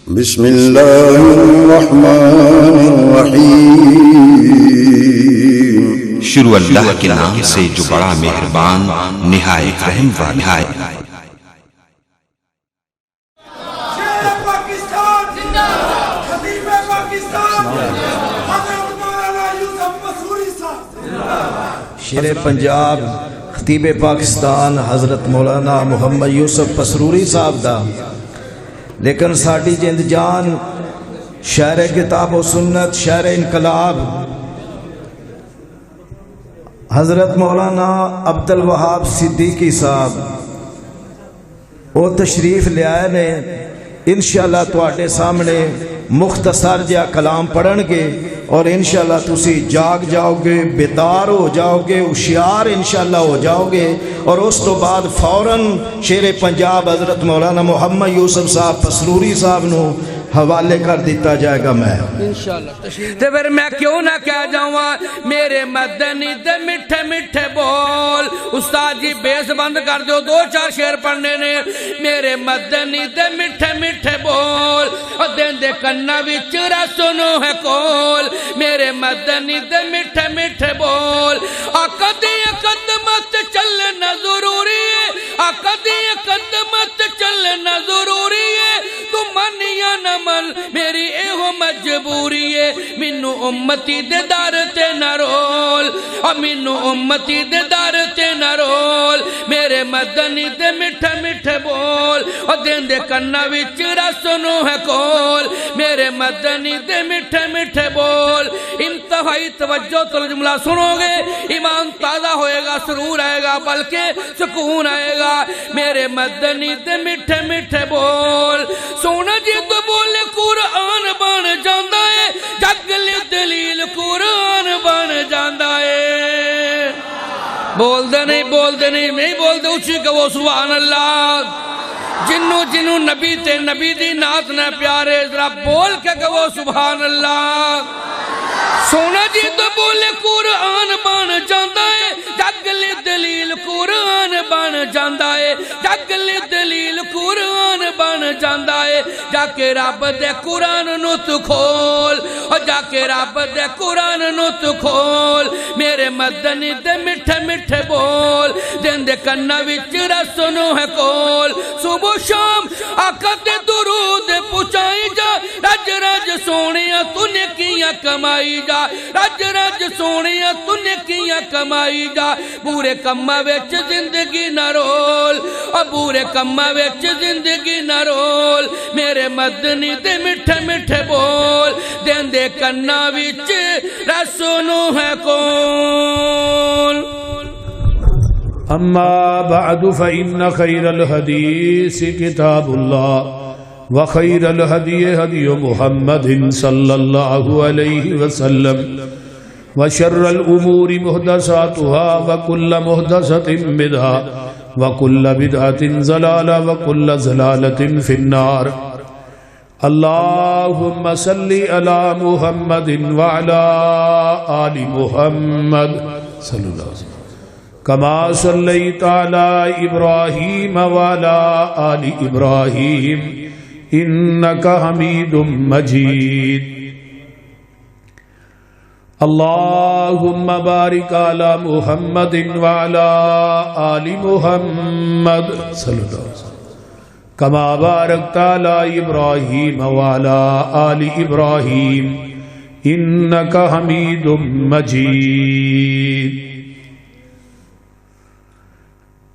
بسم اللہ الرحمن الرحیم۔ شروع اللہ کے نام سے جو بڑا مہربان نہایت رحم والا ہے۔ شیر پنجاب خطیب پاکستان حضرت مولانا محمد یوسف پسروری صاحب دا، لیکن ساڈی جند جان شاعر کتاب و سنت، شاعر انقلاب حضرت مولانا عبد الوہاب صدیقی صاحب وہ تشریف لے آئے نے۔ انشاءاللہ تواڈے سامنے مختصر جہا کلام پڑھن گے اور انشاءاللہ تسی جاگ جاؤ گے، بیدار ہو جاؤ گے، ہوشیار انشاءاللہ ہو جاؤ گے، اور اس تو بعد فوراً شیر پنجاب حضرت مولانا محمد یوسف صاحب پسروری صاحب نو حوالے کر دیتا جائے گا۔ میں انشاءاللہ تے پھر میں کیوں نہ کہہ جاؤں میرے مدنی دے میٹھے میٹھے بول۔ استاد جی بیس بند کر دو، دو چار شعر پڑھنے نے۔ میرے مدنی دے میٹھے میٹھے بول، اور دین دے کنا وچ رسنو ہے کول۔ میرے مدنی دے میٹھے میٹھے بول، آقا دی قدمت چلنا ضروری ہے، آقا دی قدمت چلنا ضروری ہے۔ تو منیا نہ من میری ایہو مجبوری ہے، مینو امتی دے دار تے نہ رول، اور مینو امتی دے دار تے نہ رول۔ میرے مدنی دے میٹھے میٹھے بول، اور دین دے کنا وچ رسنو ہے کول۔ میرے مدنی دے میٹھے میٹھے بول، انتہائی توجہ تو جملہ سنو گے، ایمان تازہ ہوئے گا، سرور آئے گا، بلکہ سکون آئے گا۔ میرے مدنی دے میٹھے میٹھے بول، سونا جی تو بولے قرآن بن جاندہ ہے، جگل دلیل قرآن بن جاندہ ہے۔ بول دے نہیں نہیں بول دے اچھی کہ وہ سبحان اللہ۔ جنوں نبی تے نبی دی نات نہ پیارے، ذرا بول کے کہ وہ سبحان اللہ۔ سونا جی تو بولے قرآن بن جاندہ ہے، جگل دلیل قرآن بن جاندہ ہے، جگل دلیل قرآن بن جاندہ ہے۔ جا کے رب دے قرآن نو تو کھول، اور جا کے رب دے قرآن نو تو کھول۔ میرے مدنی دے میٹھے میٹھے بول، دین دے کنا وچ رسنو ہے کول۔ صبح شام آقا دے درود پہنچائی جا، رج رج سونیا تو نے کیاں کمائی جا، رج رج سونیا تو نے کیاں کمائی جا۔ بورے کمہ وچ زندگی نہ رول، اور بورے کمہ وچ زندگی نہ رول۔ میرے مدنی دے میٹھے میٹھے بول، دین دے کنا وچ رسنو ہے کول۔ اما بعد فإن خير الحديث كتاب الله وخير الهدي هدي محمد صلى الله عليه وسلم وشر الأمور محدثاتها وكل محدثة بدعة وكل بدعة ضلالة وكل ضلالة في النار۔ اللهم صل على محمد وعلى آل محمد صلى الله عليه وسلم كما صليت على إبراهيم وعلى آل إبراهيم إنك حميد مجيد۔ اللهم بارك على محمد وعلى آل محمد صلى الله عليه وسلم كما باركت على إبراهيم وعلى آل إبراهيم إنك حميد مجيد۔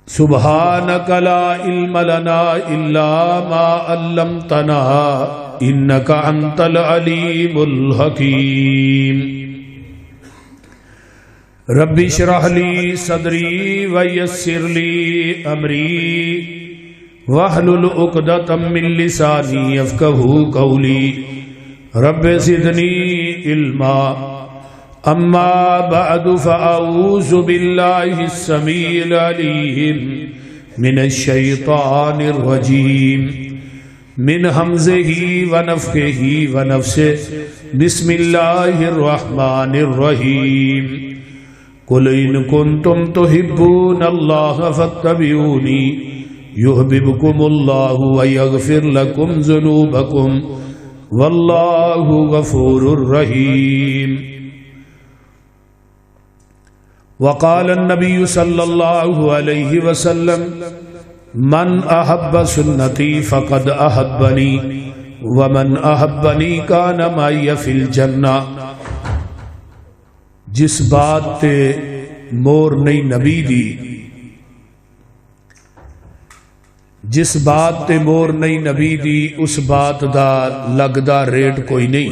سبحانك لا علم لنا إلا ما علمتنا إنك أنت العليم الحكيم۔ رب اشرح لي صدري ويسر لي أمري واحلل عقدة من لساني يفقهوا قولي رب زدني علما۔ اما بعد فاعوذ بالله السميع العليم من الشيطان الرجيم من همزه ونفخه ونفسه بسم الله الرحمن الرحيم۔ قل إن كنتم تحبون الله فاتبعوني يحببكم الله ويغفر لكم ذنوبكم والله غفور رحيم. وقال النبي صلى الله عليه وسلم من أحب سنتي فقد أحبني ومن أحبني كان معي في الجنة. جس بات تے مور نہیں نبی دی، جس بات تے مور نہیں نبی دی اس بات دا لگدا ریٹ کوئی نہیں.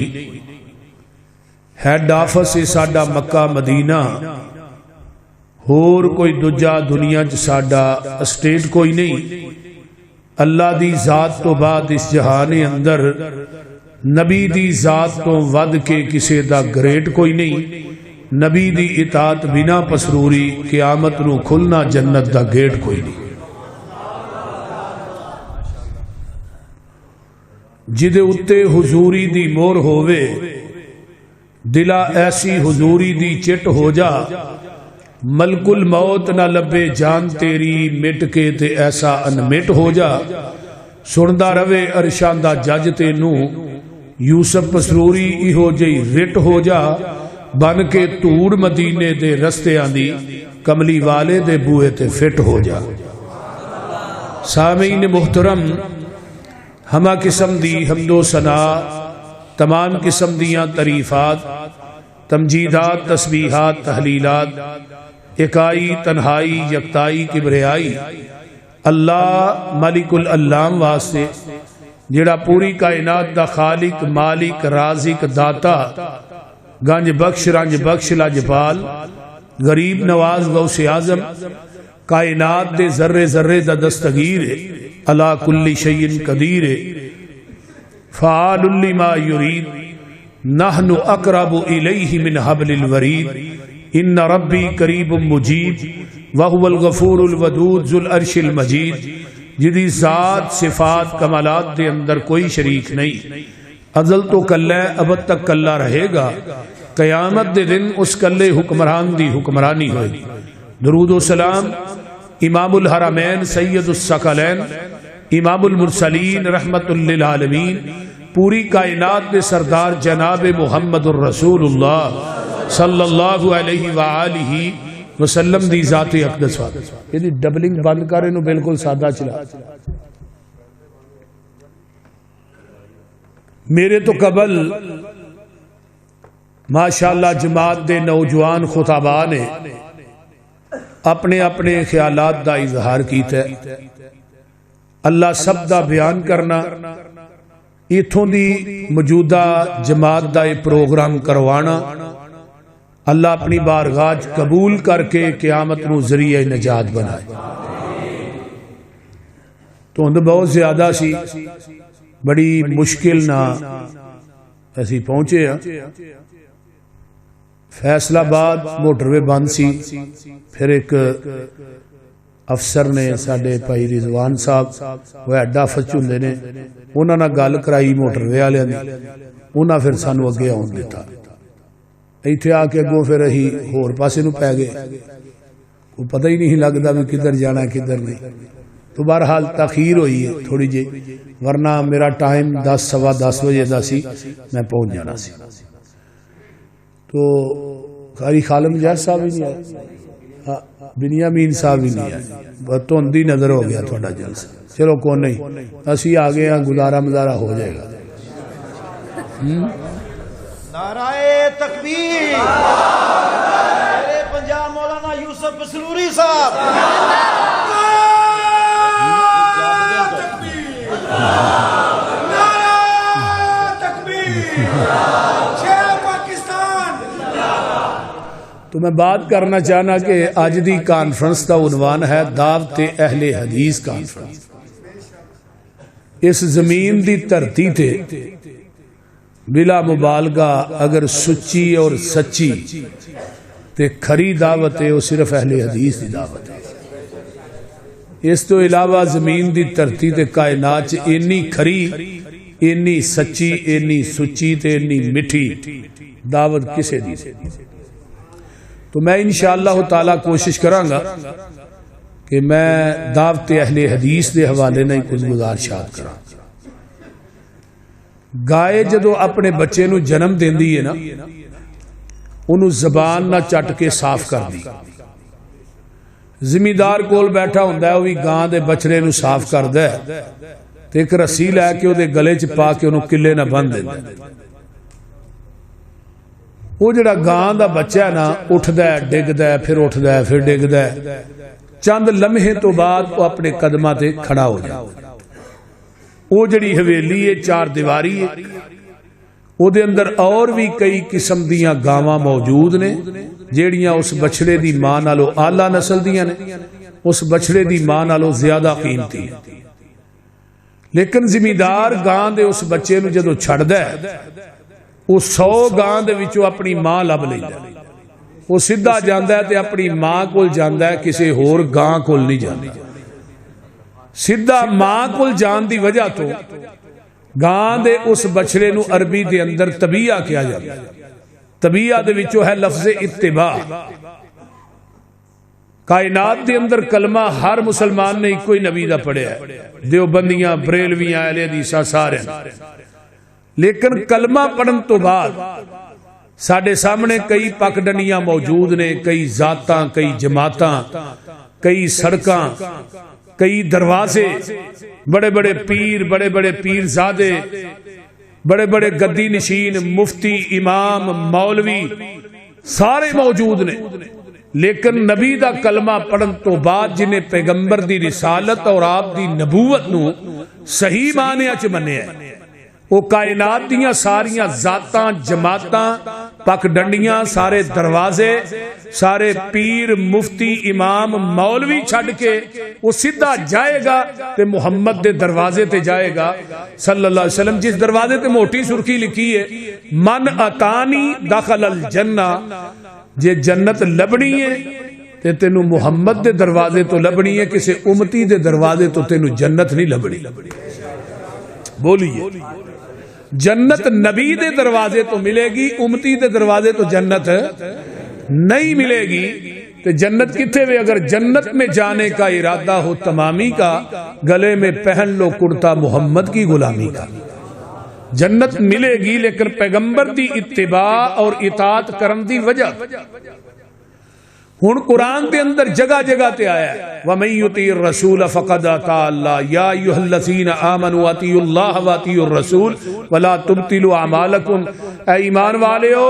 ہیڈ آفس ہے ساڈا مکہ مدینہ، اور کوئی دوجا دنیا چ ساڈا اسٹیٹ کوئی نہیں. اللہ دی ذات تو بعد اس جہان اندر نبی دی ذات تو ود کے کسے دا گریٹ کوئی نہیں. نبی دی اطاعت بنا پسروری قیامت نو کھلنا جنت دا گیٹ کوئی نہیں. جدے اتے حضوری دی مور ہووے دلا ایسی حضوری دی چٹ ہو جا. ملک الموت نہ لبے جان تیری مٹ کے تے ایسا انمٹ ہو جا. سندا روے عرشاں دا جج تینوں یوسف پسروری ایہو جئی رٹ ہو جا. بن کے دھوڑ مدینے دے رستے آندی کملی والے دے بوئے تے فٹ ہو جا. سامعین محترم، ہما قسم دی حمد و ثنا، تمام قسم دیاں تعریفات، تمجیدات، تسبیحات، تحلیلات، اکائی تنہائی یکتائی کبریائی اللہ ملک العلام واسطے جڑا پوری کائنات دا خالق مالک رازق داتا گنج بخش رنج بخش لاجپال غریب نواز غوث اعظم کائنات دے ذرے ذرے دا دستگیر علا کل شیء قدیر فعال لما یرید نحن اقرب الیہ من حبل الورید ان ربی قریب مجید وہو الغفور الودود ذو العرش المجید. جدی ذات صفات کمالات دے اندر کوئی شریک نہیں. ازل تو کلہ ابد تک کلہ رہے گا. قیامت دے دن اس کلے حکمران دی حکمرانی ہوئے گی. درود و سلام امام الحرمین سید الثقلین امام المرسلین رحمت للعالمین پوری کائنات دے سردار جناب محمد الرسول اللہ صلی اللہ علیہ وآلہ وسلم دی ذات اقدس وات. یہ ڈبلنگ بند کرے نو بالکل سادہ چلا. میرے تو قبل ماشاءاللہ جماعت دے نوجوان خطابہ نے اپنے اپنے خیالات دا اظہار کیتا ہے. اللہ سب دا بیان کرنا، ایتھوں دی موجودہ جماعت دا پروگرام کروانا اللہ اپنی بارگاہ قبول کر کے قیامت نو ذریعہ نجات بنائے. تو بہت زیادہ سی، بڑی مشکل نہ اسی پہنچے ہیں. فیصلہ آباد موٹر وے بند سی. پھر ایک افسر نے ساڈے بھائی رضوان صاحب وہ ہیڈ آفس چندے نے انہاں نال گل کرائی موٹر وے والے دی. انہاں پھر سانو اگے آن دیتا. ایتھے آ کے اگوں پھر اسی ہور پاسے نو پی گئے. کوئی پتہ ہی نہیں لگتا بھی کدھر جانا کدھر نہیں. تو بہرحال تاخیر ہوئی ہے تھوڑی جی، ورنہ میرا ٹائم 10 سوا 10 بجے دا سی، میں پہنچ جانا سی. تو قاری خالم جاز صاحب ہی نہیں آئے، بنیامین صاحب ہی نہیں آئے. بہت دھندی نظر ہو گیا تھوڑا جلسہ. چلو کون نہیں، اسی آگے ہیں، گزارا مزارا ہو جائے گا. نعرہ تکبیر، میرے پنجاب مولانا یوسف پسروری صاحب. تو میں بات کرنا چاہنا کہ آج دی کانفرنس کا عنوان ہے دعوت اہل حدیث کانفرنس. اس زمین دی دھرتی تے بلا مبالغہ اگر سچی اور سچی تے کھری دعوت ہے وہ صرف اہل حدیث دی دعوت ہے. اس تو علاوہ زمین دی دھرتی تے کائنات اینی کھری، اینی سچی، اینی سچی تے اینی مٹھی دعوت کسے دی. تو میں انشاءاللہ تعالی کوشش کراں گا کہ میں دعوت اہل حدیث دے حوالے نہیں کچھ گزارشات کرا. گائے جدو اپنے بچے نو جنم دیندی ہے نا انہوں زبان نہ چٹ کے صاف کر دی. زمیندار کول بیٹھا ہوندا ہے وہ بھی گاں دے بچڑے نو صاف کردا ہے تے ایک رسی لے کے اودے گلے چ پا کے انہوں کلے نہ بن دیندا. وہ جڑا گاں دا بچہ ہے نا اٹھدا ہے ڈگدا ہے پھر اٹھدا ہے پھر ڈگدا ہے. چند لمحے تو بعد وہ اپنے قدماں تے کھڑا ہو جائے. وہ جڑی حویلی ہے چار دیواری ہے او دے اندر اور بھی کئی قسم دیاں گاواں موجود نے جیڑیاں اس بچڑے دی ماں نالوں اعلیٰ نسل دیاں نے, اس بچڑے دی ماں نالوں زیادہ قیمتی ہے. لیکن زمیندار گاں دے اس بچے نو جدو چھڑدا ہے وہ 100 گاں دے وچوں اپنی ماں لب لیندا ہے. وہ سیدھا جاندا ہے تے اپنی ماں کول جاندا ہے, کسے ہور گاں کول نہیں جاندا. سیدھا ماں کول جان دی وجہ تو گاں دے اس بچڑے نو عربی دے اندر طبیعہ کیا جاتا ہے. طبیعہ دے وچوں ہے لفظ اتباع. کائنات دے اندر کلمہ ہر مسلمان نے کوئی نبی دا پڑھیا ہے, دیوبندیاں بریلویاں اہل حدیث سارے, لیکن کلمہ پڑھن تو بعد ساڈے سامنے کئی پکڈنیاں موجود نے, کئی ذاتاں, کئی جماعتاں, کئی سڑکاں, کئی دروازے, بڑے بڑے پیر, بڑے بڑے پیر زادے, بڑے بڑے گدی نشین, مفتی, امام, مولوی سارے موجود نے. لیکن نبی دا کلمہ پڑھن تو بعد جنہیں پیغمبر دی رسالت اور آپ دی نبوت نو صحیح معنی اچ منیا ہے, وہ کائنات دیاں ساریاں ذاتاں, جماعتاں, پک ڈنڈیاں, سارے دروازے, سارے پیر, مفتی, امام, مولوی چھڈ کے وہ سیدھا جائے گا تے محمد دے دروازے تے جائے گا صلی اللہ علیہ وسلم, جس دروازے تے موٹی سرخی لکھی ہے من اتانی دخل الجنہ. جے جنت لبنی ہے تے تینوں محمد دے دروازے تو لبنی ہے, کسے امتی دے دروازے تو تینوں جنت نہیں لبنی. بولیے جنت نبی دے دروازے تو ملے گی, امتی دے دروازے تو جنت نہیں ملے گی. تو جنت کتنے ہوئے؟ اگر جنت میں جانے کا ارادہ ہو تمامی کا, گلے میں پہن لو کرتا محمد کی غلامی کا. جنت ملے گی لیکن پیغمبر دی اتباع اور اطاعت کرن دی وجہ. ہن قرآن دے اندر جگہ جگہ تے آیا ہے وَمَن يُطِعِ الرَّسُولَ فَقَدْ أَطَاعَ اللَّهَ يَا أَيُّهَا الَّذِينَ آمَنُوا أَطِيعُوا اللَّهَ وَأَطِيعُوا الرَّسُولَ وَلَا تُبْطِلُوا أَعْمَالَكُمْ. اے ایمان والےو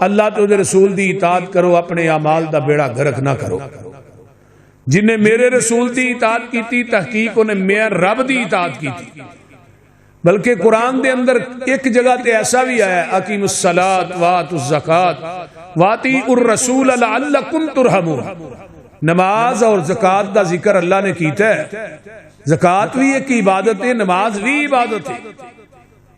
اللہ تو دے رسول دی اطاعت کرو, اپنے اعمال دا بیڑا غرق نہ کرو. جن نے میرے رسول دی اطاعت کیتی تحقیق انہیں میرے رب دی اطاعت کیتی. بلکہ قرآن دے اندر ایک جگہ تے ایسا بھی آیا ہے اقیم الصلاۃ وآتوا الزکاۃ واطیعوا الرسول لعلکم ترحمون. نماز اور زکات دا ذکر اللہ نے کیتا ہے. زکات بھی ایک عبادت ہے, نماز بھی عبادت ہے.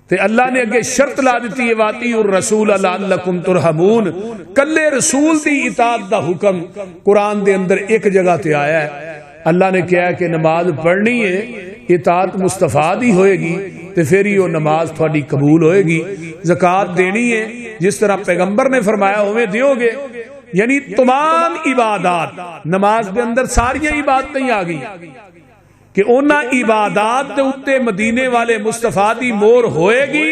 تے اللہ نے اگے شرط لا دیتی ہے واطیعوا الرسول لعلکم ترحمون. کلے رسول دی اطاعت دا حکم قرآن دے اندر ایک جگہ تے آیا ہے. اللہ نے کہا کہ نماز پڑھنی ہے, اطاعت مصطفیٰ دی ہوئے گی تے پھر ہی وہ نماز تھوڑی قبول ہوئے گی. زکات دینی ہے جس طرح پیغمبر نے فرمایا ہوئے دیو گے. یعنی تمام عبادات نماز دے اندر ساری عبادتیں آ گئی کہ انہاں عبادات دے اتے مدینے والے مصطفیٰ دی مور ہوئے گی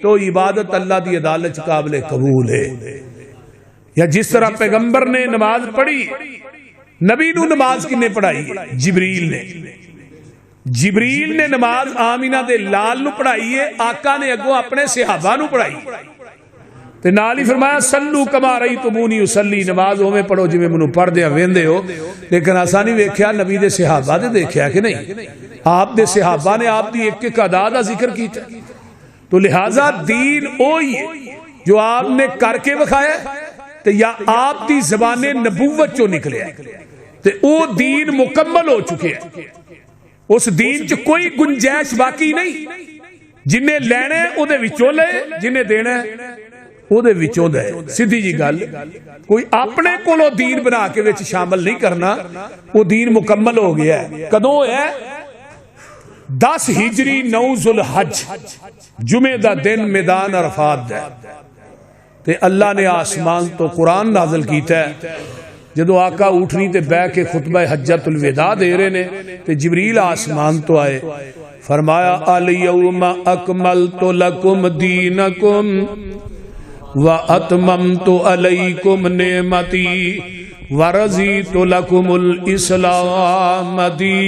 تو عبادت اللہ دی عدالت قابل قبول ہے. یا جس طرح پیغمبر نے نماز پڑھی, نبی نو نماز کنے پڑھائی ہے؟ جبریل نے. جبریل نے نماز آمینہ دے لال نو پڑھائی ہے, آقا نے اگو اپنے صحابہ نو پڑھائی. تے نال ہی فرمایا سلو کما رأیتمونی اصلی, نماز اوویں پڑھو جویں مینوں پڑھدے ویندے ہو. لیکن اساں نہیں ویکھیا نبی دے صحابہ دے دیکھیا کہ نہیں؟ آپ دے صحابہ نے آپ دی ایک ایک ادا دا ذکر کیتا. تو لہذا دین وہی ہے جو آپ نے کر کے بکھایا تے یا آپ دی زبان نبوت چوں نکلیا تے او دین مکمل ہو چکے ہیں. اس دین چ کوئی گنجائش باقی نہیں. جنہیں لینے او دے وچوں لے, جنہیں دینا او دے وچوں دے. سیدھی جی گل, کوئی اپنے کولو دین بنا کے وچ شامل نہیں کرنا. وہ دین مکمل ہو گیا ہے. کدوں ہے؟ 10 ہجری 9 ذوالحج جمعہ دا دن میدان عرفات دا تے اللہ نے آسمان تو قرآن نازل کیتا ہے جدو آقا اٹھنی تے بہ کے خطبہ حجت الوداع دے رہے نے تے جبریل آسمان تو آئے، فرمایا الیوم اکملت لکم دینکم واتممت علیکم نعمتی ورضیت لکم الاسلام دینا۔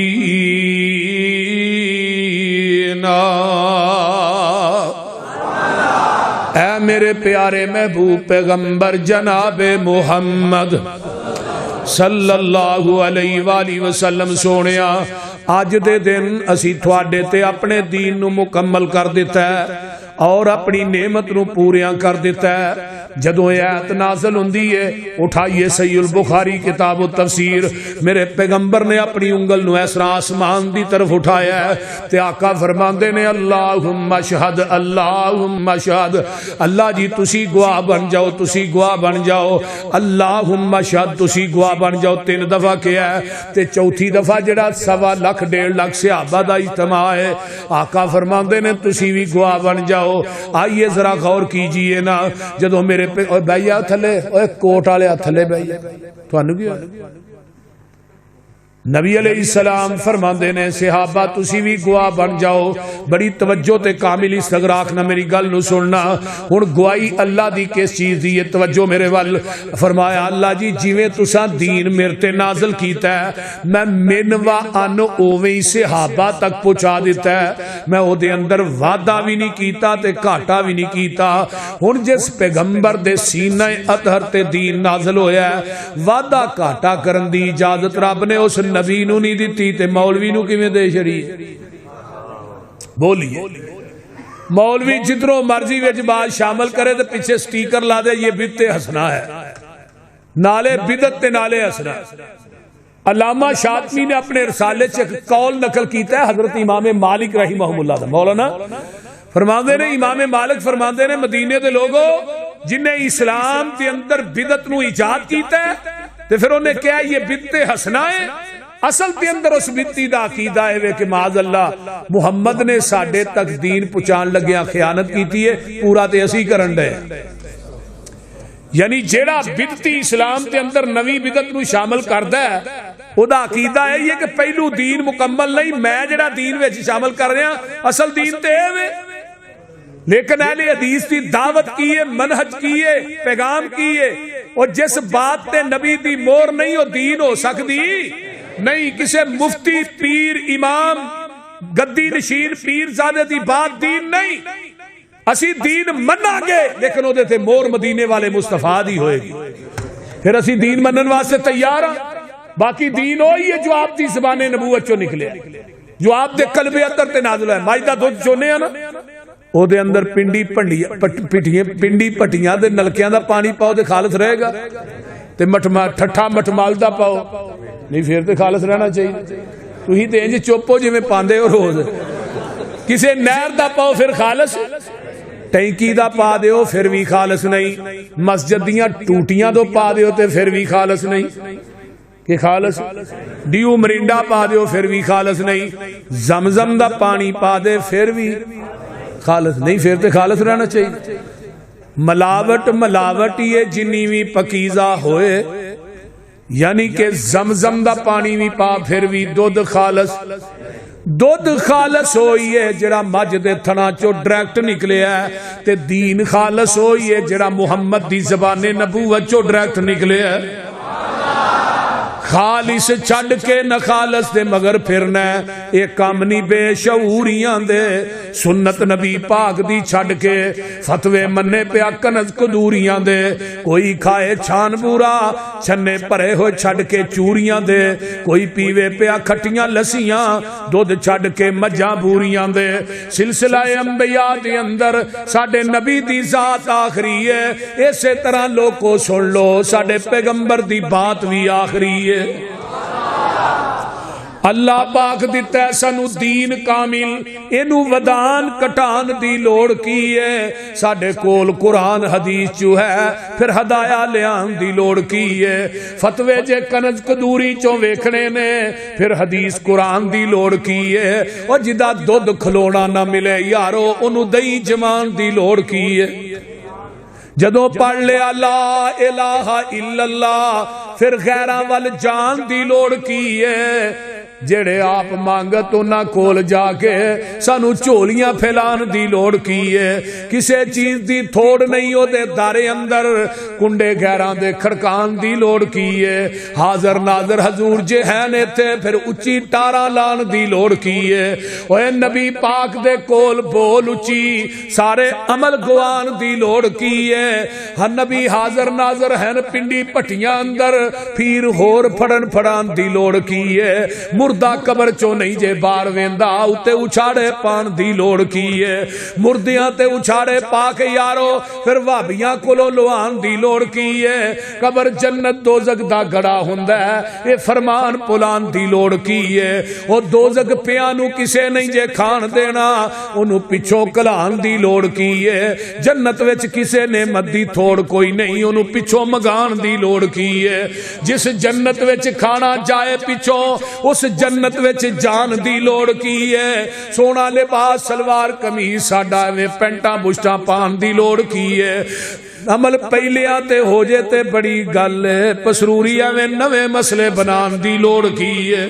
اے میرے پیارے محبوب پیغمبر جناب محمد صلی اللہ علیہ وآلہ وسلم سونیا، آج دے دن اسی تھوڑے تے اپنے دین نو مکمل کر دیتا ہے اور اپنی نعمت نو پوریاں کر دیتا ہے۔ جدو آیت نازل ہوندی ہے، اٹھائیے صحیح البخاری کتاب التفسیر، میرے پیغمبر نے اپنی انگل نو اس طرح آسمان دی طرف اٹھایا ہے تے آقا فرماندے نے اللہم اشہد اللہم اشہد، اللہ جی تسی گواہ بن جاؤ، تسی گواہ بن جاؤ، اللہم اشہد تسی گواہ بن جاؤ۔ 3 دفعہ کیا ہے تے چوتھی دفعہ جڑا 1.25 لاکھ 1.5 لاکھ صحابہ دا اجتماع ہے، آقا فرماندے نے تسی بھی گواہ بن جاؤ۔ آئیے ذرا غور کیجئے نا، جدو میرے بھائیا تھلے کوٹ والے تھلے بھائی تھانوں کی نبی علیہ السلام فرماندے نے صحابہ تسی بھی گواہ بن جاؤ۔ بڑی توجہ تے کامل استغراق نہ میری گل نو سننا۔ ہن گواہی اللہ دی کس چیز دی ہے؟ توجہ میرے ول۔ فرمایا اللہ جی جویں تساں دین میرے تے نازل کیتا ہے میں من و ان اوویں ہی صحابہ تک پہنچا دیتا ہے، میں او دے اندر وعدہ بھی نہیں کیتا تے گھاٹا بھی نہیں کیتا۔ ہن جس پیغمبر دے سینہ اطہر تے دین نازل ہویا ہے، وعدہ گھاٹا کرن دی اجازت رب نے اس نبی نو نہیں دیتی تے مولوی نو کیویں دے چھڑی؟ بولیے مولوی جتنوں مرضی وچ بات شامل کرے تے پیچھے سٹیکر لا دے یہ بدعت حسنہ ہے، نالے بدعت تے نالے حسنہ۔ علامہ شاطبی نے اپنے رسالے چ ایک قول نقل کیتا ہے حضرت امام مالک رحمہ اللہ دا، مولانا فرماندے نے امام مالک فرماندے نے مدینے دے لوگوں جن نے اسلام کے اندر بدعت نو ایجاد کیتا ہے تے پھر انہیں کیا یہ بدعت حسنہ ہے، اصل کے اندر اس بدعتی دا عقیدہ ہے کہ معاذ اللہ محمد نے ساڈے تک دین پہنچان لگیا خیانت کیتی ہے، پورا تے اسی کرن دے۔ یعنی جیڑا بدعتی اسلام کے اندر نوی بدعت نو شامل کردا ہے او دا عقیدہ ہے یہ کہ پہلو دین مکمل نہیں، میں جیڑا دین وچ شامل کر رہا اصل دین تے ہے۔ لیکن اہل حدیث کی دعوت کی ہے، منہج کی ہے، پیغام کی ہے، اور جس بات تے نبی دی مور نہیں ہو دین ہو سکتی نہیں۔ کسے مفتی پیر امام گدی نشین پیر زادے دی بات دین نہیں، اسی دین مننا گے لیکن او دے تے مور مدینے والے مصطفیٰ دی ہوئے گی، پھر اسی دین منن واسطے تیار ہاں۔ باقی دین ہوئی ہے جو آپ دی زبان نبوت چو نکلے، جو آپ دے قلب اطہر تے نازل ہے۔ مائدہ دودھ چونے ہیں نا او دے اندر پنڈی پٹیاں دے نلکیاں دا پانی پاؤ تے خالص رہے گا، تے ٹھٹھا مٹمال دا پاؤ نہیں پھر تے خالص رہنا چاہیے۔ تسی تے انج چوپو جی میں پاندے ہو روز، کسے نہر دا پاؤ پھر خالص، ٹینکی دا پا دیو پھر بھی خالص نہیں، مسجد دیاں ٹوٹیاں دو پا دیو تے پھر بھی خالص نہیں کہ خالص، ڈیو مرینڈا پا دیو پھر بھی خالص نہیں، زمزم دا پانی پا دے پھر بھی خالص نہیں، پھر تے خالص رہنا چاہیے۔ ملاوٹ یہ جنی بھی پکیزہ ہوئے، یعنی کہ زمزم دا پانی بھی پا پھر بھی دودھ خالص ہوئی ہے جڑا مجھ دے تھنا چو ڈائریکٹ نکلے ہے، تے دین خالص ہوئی ہے جڑا محمد دی زبان نبوت چو ڈائریکٹ نکلے ہے۔ خالص چھڑ کے نہ خالص دے مگر پھرنا ہے، اے کام نہیں بے شعوریاں دے، سنت نبی پاک دی چھڑ کے فتوے منے پیا کنز قدوریاں دے، کوئی کھائے چھان بورا چھنے پرے ہوئے چھڑ کے چوریاں دے، کوئی پیوے پیا کھٹیاں لسیاں دودھ چھڑ کے مجھاں بوریاں دے۔ سلسلہ انبیاء دے اندر ساڑھے نبی دی ذات آخری ہے، اسی طرح لوگوں سن لو ساڑھے پیغمبر دی بات بھی آخری ہے۔ اللہ پاک دیتا ہے سانو دین کامل، اینو ودان کٹان دی لوڑ کی ہے، ساڑھے کول قرآن حدیث جو ہے پھر ہدایہ لیان دی لوڑ کی ہے۔ فتوے جے کنز قدوری چوں ویکھنے نے پھر حدیث قرآن دی لوڑ کی ہے، اور جدا دودھ کھلونا نہ ملے یارو انو دئی جمان دی لوڑ کی ہے۔ جدو پڑھ لیا لا الہ الا اللہ پھر غیراں ول جان دی لوڑ کی ہے جڑے آپ مانگت انہاں کول جا کے سانو چولیاں پھیلان دی لوڑ کی ہے کسے چیز دی تھوڑ نہیں ہو دے دارے اندر کنڈے غیراں دے کھڑکان دی لوڑ کی ہے حاضر ناظر حضور جے ہیں نے تے پھر اچھی ٹارا لان دی لوڑ کی ہے اوے نبی پاک دے کول بول اچھی سارے عمل گوان دی لوڑ کی ہے ہر نبی حاضر ناظر ہیں پنڈی پٹیاں اندر پھر ہور پھڑن پھڑان دی لوڑ کی ہے مردہ قبر چو نہیں جے بار ویندا اتے اچھاڑے پان دی لوڑ کی ہے مردیاں تے اچھاڑے پا کے یارو پھر وابیاں کولو لوان دی لوڑ کی ہے قبر جنت دوزخ دا گڑا ہوندا ہے اے فرمان پلان دی لوڑ کی ہے او دوزخ پیانو کسے نہیں جے کھان دینا انہوں پچھوں کلان دی لوڑ کی ہے جنت وچ کسے نعمت دی تھوڑ کوئی نہیں انہوں پچھوں مگان دی لوڑ کی ہے جس جنت وچ کھانا جائے پچھوں اس جنت وچ جان دی لوڑ کی ہے سونا لباس سلوار قمیص ساڈا وے پینٹاں بشٹاں پان دی لوڑ کی ہے عمل پہلیاں تے ہو جے تے بڑی گل ہے پسروری میں نوے مسئلے بنان دی لوڑ کی ہے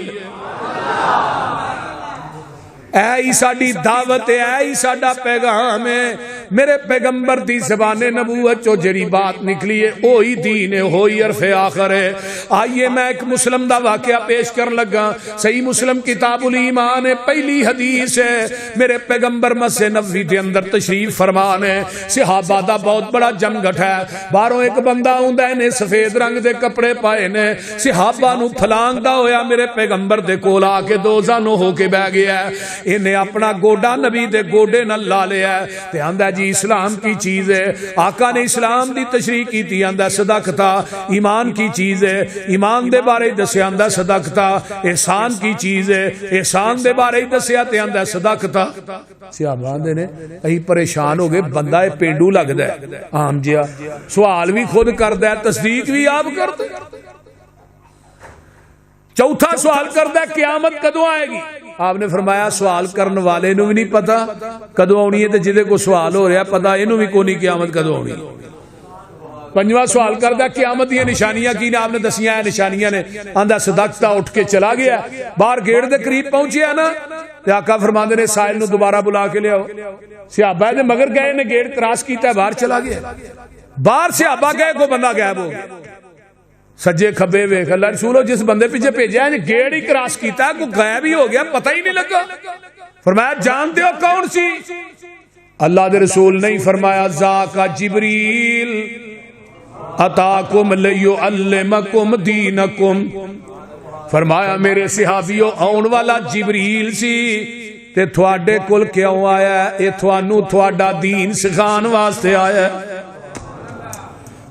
اے ہی ساڈی دعوت ہے اے ہی ساڈا پیغام ہے میرے پیغمبر دی زبان نبوت چو جڑی بات نکلی ہے وہی دین ہے وہی عرف آخر ہے آئیے میں ایک مسلم دا واقعہ پیش کر لگا صحیح مسلم کتاب الایمان ہے پہلی حدیث ہے میرے پیغمبر مسجد نبوی دے اندر تشریف فرمان ہے صحابہ دا بہت بڑا جمگٹ ہے باہروں ایک بندہ ہوندا ہے نے سفید رنگ دے کپڑے پائے نے صحابہ نو پھلانگدا ہویا میرے پیغمبر دے کول آ کے دو زانو ہو کے بیٹھ گیا ہے انہیں اپنا گوڈا نبی دے گوڈے نہ لا لیا ہے تے آندا جی اسلام کی چیز ہے آقا نے اسلام دی تشریح کی تھی آندا صدقتا ایمان کی چیز ہے ایمان دے بارے دسیا آندا صدقتا احسان کی چیز ہے احسان دے بارے دسیا تے آندا صدقتا صحابہ دے نے ائی پریشان ہو گئے بندہ اے پینڈو لگدا ہے عام جیا سوال بھی خود کردا ہے تصدیق بھی آپ کرتے چوتھا سوال کردا ہے قیامت کدوں آئے گی آپ نے فرمایا سوال کرنے والے نو بھی نہیں پتا کدوں آنی ہے تے جدے کو سوال ہو رہا پتا اینو بھی کوئی نہیں قیامت کدوں آنی پنجواں سوال کردا قیامت یہ نشانیاں کی نے آپ نے دسیاں ہیں نشانیاں نے آندا صدقتا اٹھ کے چلا گیا باہر گیٹ دے قریب پہنچیا نا تے آقا فرماندے نے سائل نو دوبارہ بلا کے لے آؤ صحابہ دے مگر گئے نے گیٹ کراس کیتا ہے باہر چلا گیا باہر صحابہ گئے کو بندہ غائب ہو گیا سجے کھبے ویکھ اللہ رسولو جس بندے پیچھے بھیجا ہے گیٹ ہی کراس کیتا ہے کوئی غائب ہی ہو گیا پتہ ہی نہیں لگا فرمایا جانتے ہو کون سی اللہ دے رسول نہیں فرمایا ذاکا جبریل اتاکم لیعلمکم دینکم فرمایا میرے صحابیوں آن والا جبریل سی تے تھوڑے کل کیوں آیا ہے اے تھوانو تھوڑا دین سکھان واسطے آیا ہے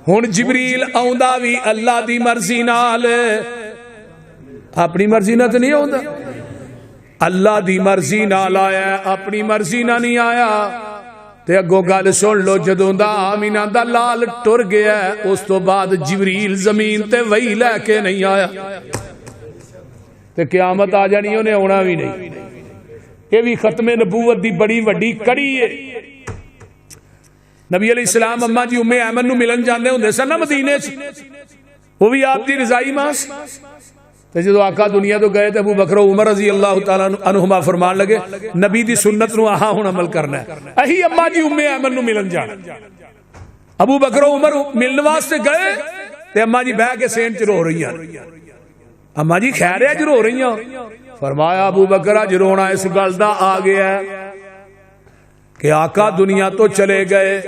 ہن جبریل آوندا بھی اللہ دی مرضی نال اپنی مرضی نہ تے نہیں آوندا اللہ دی مرضی نال آیا اپنی مرضی نہ نہیں آیا تے اگوں گل سن لو جدوں دا آمینہ دا لال ٹر گیا اس تو بعد جبریل زمین تے وہی لے کے نہیں آیا تے قیامت آ جانی انہیں آنا بھی نہیں یہ بھی ختم نبوت دی بڑی وڈی کڑی ہے نبی علیہ السلام اما جی ام ایمن نو ملن جاندے ہوندے سن نا مدینے چ وہ بھی آپ دی رضائی ماں تے جدو آقا دنیا تو گئے تے ابو بکر و عمر رضی اللہ تعالی عنہما فرمان لگے نبی دی سنت نو آہا ہن عمل کرنا ہے اہی اما جی ام ایمن نو ملن جانا ابو بکر و عمر ملن واسطے گئے تے اما جی بہ کے سین چ رو رہی ہیں اما جی خیر ہے جو رو رہی ہیں فرمایا ابو بکر اج رونا اس گل دا آ گیا ہے کہ آقا دنیا تو چلے گئے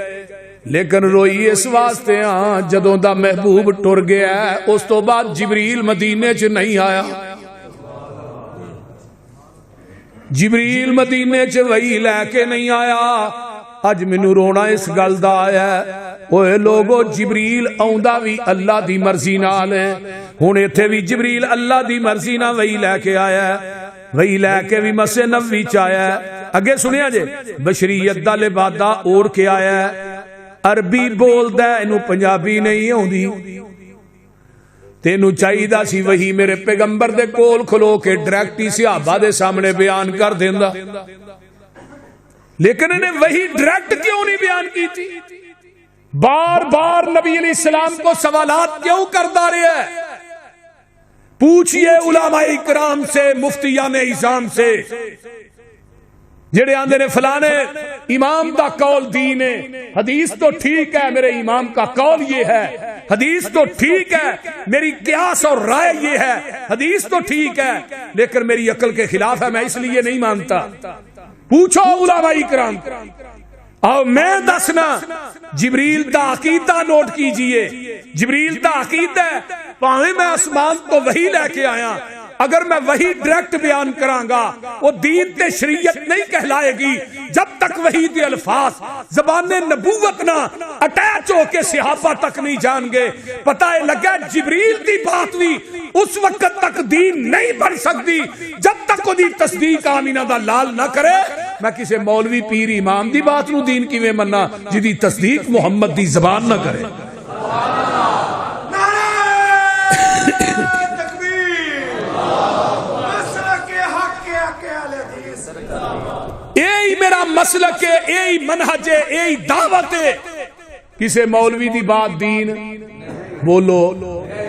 لیکن روئی اس واسطے ہاں جدوں دا محبوب ٹر گیا ہے اس تو بعد جبریل مدینے چ نہیں آیا جبریل مدینے چ وہی لے کے نہیں آیا اج مینوں رونا اس گل دا آیا ہے اوے لوگو جبریل آوندا بھی اللہ دی مرضی نال ہے ہن ایتھے بھی جبریل اللہ دی مرضی نال وہی لے کے آیا ہے وہی لے کے بھی مسجد نبوی چ آیا ہے اگے سنیا جے بشریت دا لبادہ اوڑھ کے آیا ہے عربی بولدا ہے اینو پنجابی نہیں آوندی تینوں چاہیدا سی وہی میرے پیغمبر دے کول کھلو کے ڈائریکٹ ہی صحابہ دے سامنے بیان کر دیندا لیکن انہیں وہی ڈائریکٹ کیوں نہیں بیان کی تھی بار بار نبی علیہ السلام کو سوالات کیوں کرتا رہا ہے پوچھئے علماء اکرام سے، مفتیان اعظام سے، جڑے آندے نے فلانے امام دا قول دین ہے، حدیث تو ٹھیک ہے، میرے امام کا قول یہ ہے، حدیث تو ٹھیک ہے، میری قیاس اور رائے یہ ہے، حدیث تو ٹھیک ہے، لیکن میری عقل کے خلاف ہے، میں اس لیے نہیں مانتا۔ پوچھو علماء اکرام، اور میں دسنا جبریل دا عقیدہ نوٹ کیجئے، جبریل دا عقیدہ ہے، پاویں میں آسمان تو وحی لے کے آیا، اگر میں وہی ڈائریکٹ بیان کراں گا وہ دین تے شریعت نہیں کہلائے گی جب تک وہی دے الفاظ زبان نبوت نہ اٹیچ ہو کے صحابہ تک نہیں جان گے۔ پتہ ہے لگا جبریل دی بات بھی اس وقت تک دین نہیں بن سکتی جب تک وہ دی تصدیق آمینہ دا لال نہ کرے۔ میں کسی مولوی پیر امام دی بات نو دین کیویں مننا جدی تصدیق محمد دی زبان نہ کرے۔ یہی میرا مسلک ہے، یہی منہج ہے، یہی دعوت ہے۔ کسی مولوی دی بات دین بولو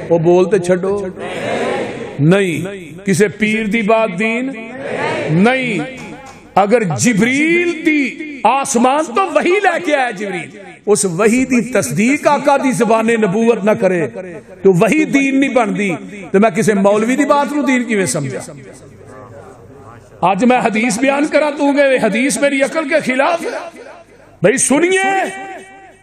وہ بولتے چھڑو نہیں، کسی پیر دی بات دین نہیں۔ اگر جبریل دی آسمان تو وہی لے کے آیا جبریل، اس وہی دی تصدیق آقا دی زبان نبوت نہ کرے تو وہی دین نہیں بندی، تو میں کسی مولوی دی بات نو دین کیویں سمجھا؟ آج میں حدیث بیان کرا دوں گے، حدیث میری عقل کے خلاف ہے۔ بھئی سنیے،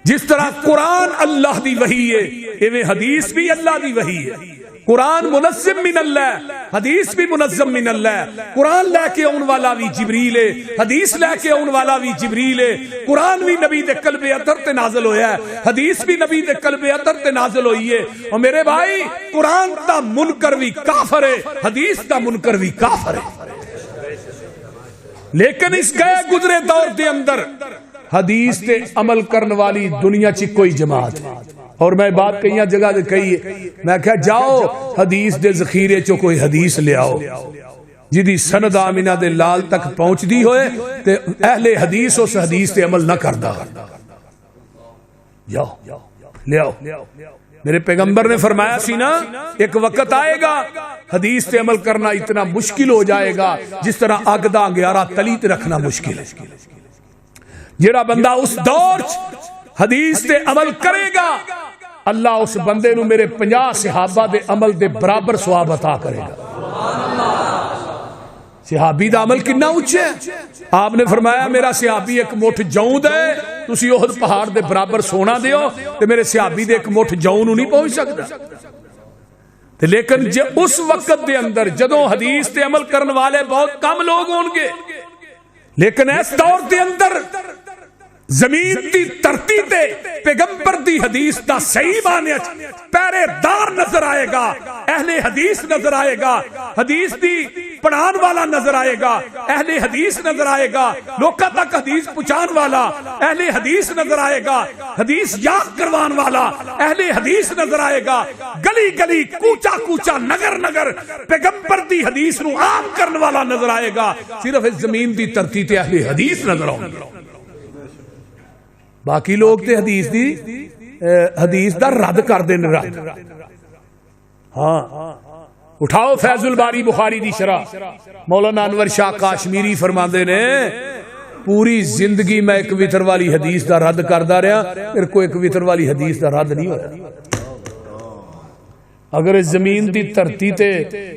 جس طرح قرآن اللہ دی وحی ہے ایویں حدیث بھی اللہ دی وحی ہے۔ قرآن منظم من اللہ، حدیث بھی منظم من اللہ۔ قرآن لے کے اون والا بھی جبریل ہے، حدیث لے کے اون والا بھی جبریل ہے۔ قرآن بھی نبی دے قلب اطہر تے نازل ہویا ہے، حدیث بھی نبی دے قلب اطہر تے نازل ہوئی ہے۔ اور میرے بھائی قرآن دا منکر بھی کافر ہے، حدیث دا منکر بھی کافر ہے۔ لیکن اس گئے گزرے دور دے اندر حدیث تے عمل کرنے والی دنیا چ کوئی جماعت ہے۔ اور میں بات کئی جگہ دے کہی ہے، میں کہا جاؤ حدیث دے ذخیرے چو کوئی حدیث لے آؤ جدی سند آمینہ دے لال تک پہنچ دی ہوئے تے اہل حدیث اس حدیث تے عمل نہ کردہ، جاؤ لے آؤ۔ میرے پیغمبر نے فرمایا سی نا، ایک وقت آئے گا حدیث تے عمل کرنا اتنا مشکل ہو جائے گا جس طرح اگ دا انگیارہ تلی تے رکھنا مشکل ہے۔ جڑا بندہ اس دور حدیث تے عمل کرے گا اللہ اس بندے نو میرے 50 صحابہ دے عمل دے برابر ثواب عطا کرے گا۔ صحابی دا عمل کتنا اونچا ہے؟ آپ نے فرمایا میرا صحابی ایک مٹھ جوند ہے، تسی احد پہاڑ دے برابر سونا دیو تے میرے صحابی دے ایک مٹھ جوند نہیں پہنچ سکتا۔ لیکن اس وقت دے اندر جدوں حدیث تے عمل کرنے والے بہت کم لوگ ہوں گے، لیکن اس دور دے اندر زمین دی دھرتی تے پیغمبر دی حدیث دا صحیح معنی پہرے دار نظر آئے گا، اہل حدیث نظر آئے گا، حدیث دی پڑھان والا نظر آئے گا، اہل حدیث نظر آئے گا، لوکاں تک حدیث پہنچان والا اہل حدیث نظر آئے گا، حدیث یاد کروان والا اہل حدیث نظر آئے گا، گلی گلی کوچا کوچا نگر نگر پیغمبر دی حدیث نو عام کرنے والا نظر آئے گا۔ صرف اس زمین دی دھرتی تے اہل حدیث نظر آؤں گے، باقی لوگ تے حدیث دا رد کر دین۔ رد ہاں اٹھاؤ فیض الباری بخاری دی شرح، مولانا انور شاہ کاشمیری فرماندے نے پوری زندگی میں ایک وتر والی حدیث دا رد کردا رہا، پھر کوئی ایک وتر والی حدیث دا رد نہیں ہویا۔ اگر اس زمین دی دھرتی تے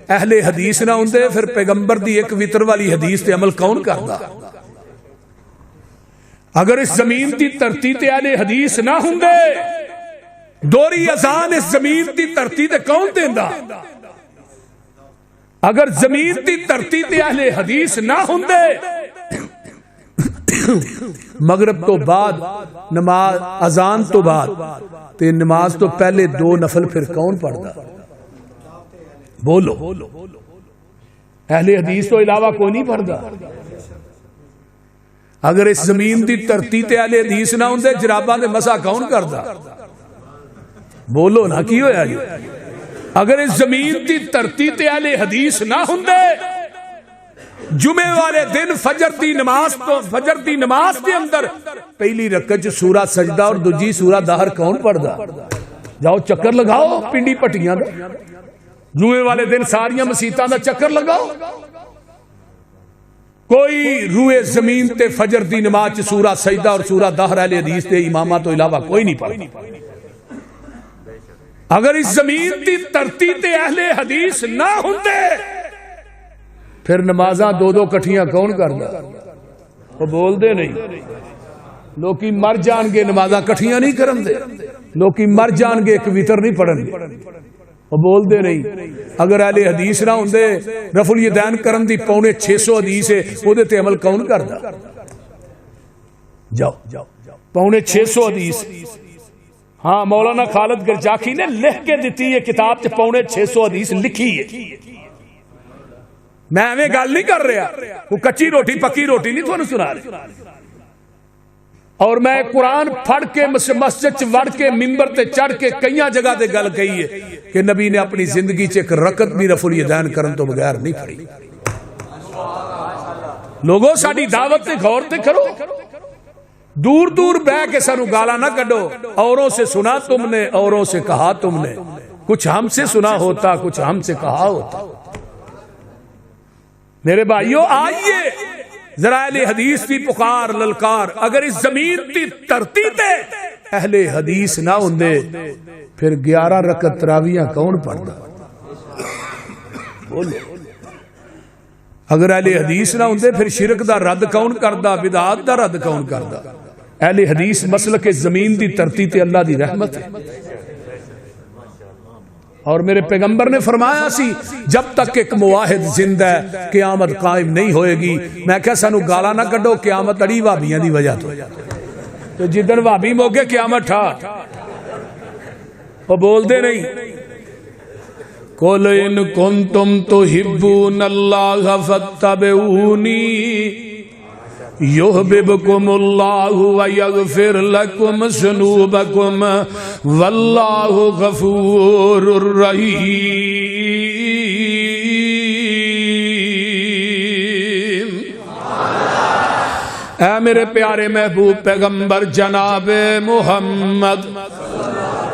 اہل حدیث نہ ہوندے پھر پیغمبر دی ایک وتر والی حدیث تے عمل کون کردا؟ اگر اس زمین دی دھرتی تے اہل حدیث نہ ہوندے دوری اذان اس زمین دی دھرتی تے کون دیندا؟ اگر زمین دی دھرتی تے اہل حدیث نہ ہوندے مغرب تو بعد نماز اذان تو بعد تے نماز تو پہلے 2 نفل پھر کون پڑھدا؟ بولو، اہل حدیث تو علاوہ کوئی نہیں پڑھدا۔ اگر اس زمین دی دھرتی تے اہل حدیث نہ ہوندے جراباں دے مسا کون کردا؟ بولو نا کی ہویا جی؟ اگر اس زمین دی دھرتی تے اہل حدیث نہ ہوندے جمعے والے دن فجر دی نماز دے اندر پہلی رکعت سورہ سجدہ اور دوجی سورہ دہر کون پڑھدا؟ جاؤ چکر لگاؤ پنڈی پٹیاں دا، جمعے والے دن ساریاں مسیتاں دا چکر لگاؤ. کوئی روئے زمین تے فجر دی نماز چ سورہ سجدہ اور سورہ دہر اہل حدیث دے امامہ تو علاوہ کوئی نہیں پڑھتا. اگر اس زمین دی دھرتی تے اہل حدیث نہ ہوندے پھر نمازاں دو دو کٹھیاں کون کردا؟ وہ بول دے نہیں. لوکی مر جان گے نمازاں کٹھیاں نہیں کرن دے. لوکی مر جان گے ایک وتر نہیں پڑھن گے. وہ بول دے نہیں. اگر اہل حدیث نہ ہوندے رفع الیدین کرن دی 650 حدیث ہے او دے تے عمل کون کردا؟ جاؤ 650 حدیث. ہاں مولانا خالد گرجاخی نے لکھ کے دیتی ہے کتاب چ 650 حدیث لکھی ہے. میں ایویں گل نہیں کر رہا, وہ کچی روٹی پکی روٹی نہیں تھانوں سنا رہا. اور میں قرآن پڑھ کے مسجد چ وڑ کے ممبر تے چڑھ کے کئی جگہ تے گل کہی ہے کہ نبی نے اپنی زندگی چ ایک رکعت بھی رفع الیدین کرن تو بغیر نہیں پڑھی. لوگوں ساڈی دعوت تے غور تے کرو. دور دور بہ کے سانو گالا نہ کڈو. اوروں سے سنا تم نے, اوروں سے کہا تم نے. کچھ ہم سے سنا ہوتا, کچھ ہم سے کہا ہوتا. میرے بھائیو آئیے ذرا اہل حدیث کی پکار للکار. اگر اس زمین کی دھرتی تے اہل حدیث نہ ہوندے پھر 11 رکعت تراویحاں کون پڑھدا؟ بولو. اگر اہل حدیث نہ ہوندے پھر شرک دا رد کون کردا؟ بدعات دا رد کون کردا؟ اہل حدیث مسلک زمین دی دھرتی تے اللہ دی رحمت ہے. اور میرے پیغمبر نے فرمایا سی جب تک ایک موحد زندہ ہے قیامت قائم نہیں ہوئے گی. میں کہا سانو گالا نہ کڈو, قیامت اڑی وہابیاں دی وجہ تو جدن وہابی موگے قیامت ٹھا. وہ بول دے نہیں. قُلْ إِن كُنتُمْ تُحِبُّونَ اللَّهَ فَاتَّبِعُونِي يُحْبِبْكُمُ اللَّهُ وَيَغْفِرْ لَكُمْ ذُنُوبَكُمْ وَاللَّهُ غَفُورٌ رَحِيمٌ. اے میرے پیارے محبوب پیغمبر جناب محمد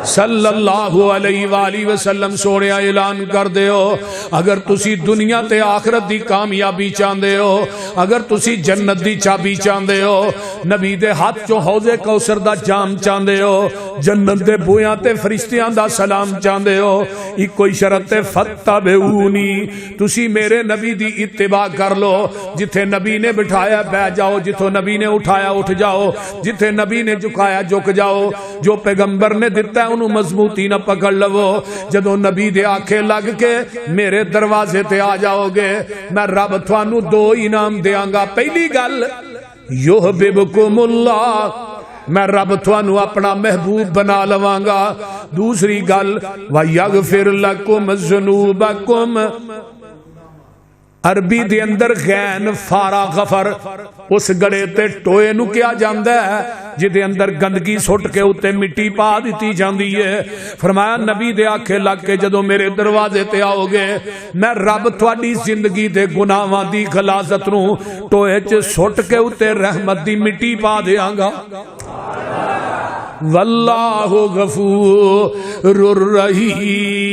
صلی اللہ علیہ وآلہ وسلم سونے اعلان کر دے ہو اگر تسی دنیا تے آخرت دی کامیابی چاندے ہو, اگر تسی جنت دی چابی چاندے ہو, نبی دے ہاتھ چوں حوض کوثر دا جام چاندے ہو, جنت دے بویاں تے فرشتیاں دا سلام چاندے ہو, ایک کوئی شرط تے فتبعونی, تسی میرے نبی دی اتباع کر لو. جتھے نبی نے بٹھایا بیٹھ جاؤ, جتھوں نبی نے اٹھایا اٹھ جاؤ, جتھے نبی نے جھکایا جھک جاؤ. جو پیغمبر نے دیتا ہے انہوں مضبوطی نہ پکڑ لو. جدو نبی دے آنکھیں لگ کے میرے دروازے تے آ جاؤ گے میں رب تھانو 2 انعام دیاں گا. پہلی گل یحببکم اللہ, میں رب تھانو اپنا محبوب بنا لواں گا. دوسری گل وَيَغْفِرْ لَكُمْ ذُنُوبَكُمْ, عربی دے اندر غین فارا غفر اس گڑے تے ٹوئے نو کیا جاندہ ہے جدے اندر گندگی سٹ کے اتے مٹی پا دیتی جاندی ہے. فرمایا نبی دے آنکھیں لگ کے جدو میرے دروازے تے آؤ گے میں رب تھوڑی زندگی دے گناہاں دی غلاظت نو ٹوئے چ سٹ کے اتے رحمت دی مٹی پا دیاں گا. واللہ غفور رحیم.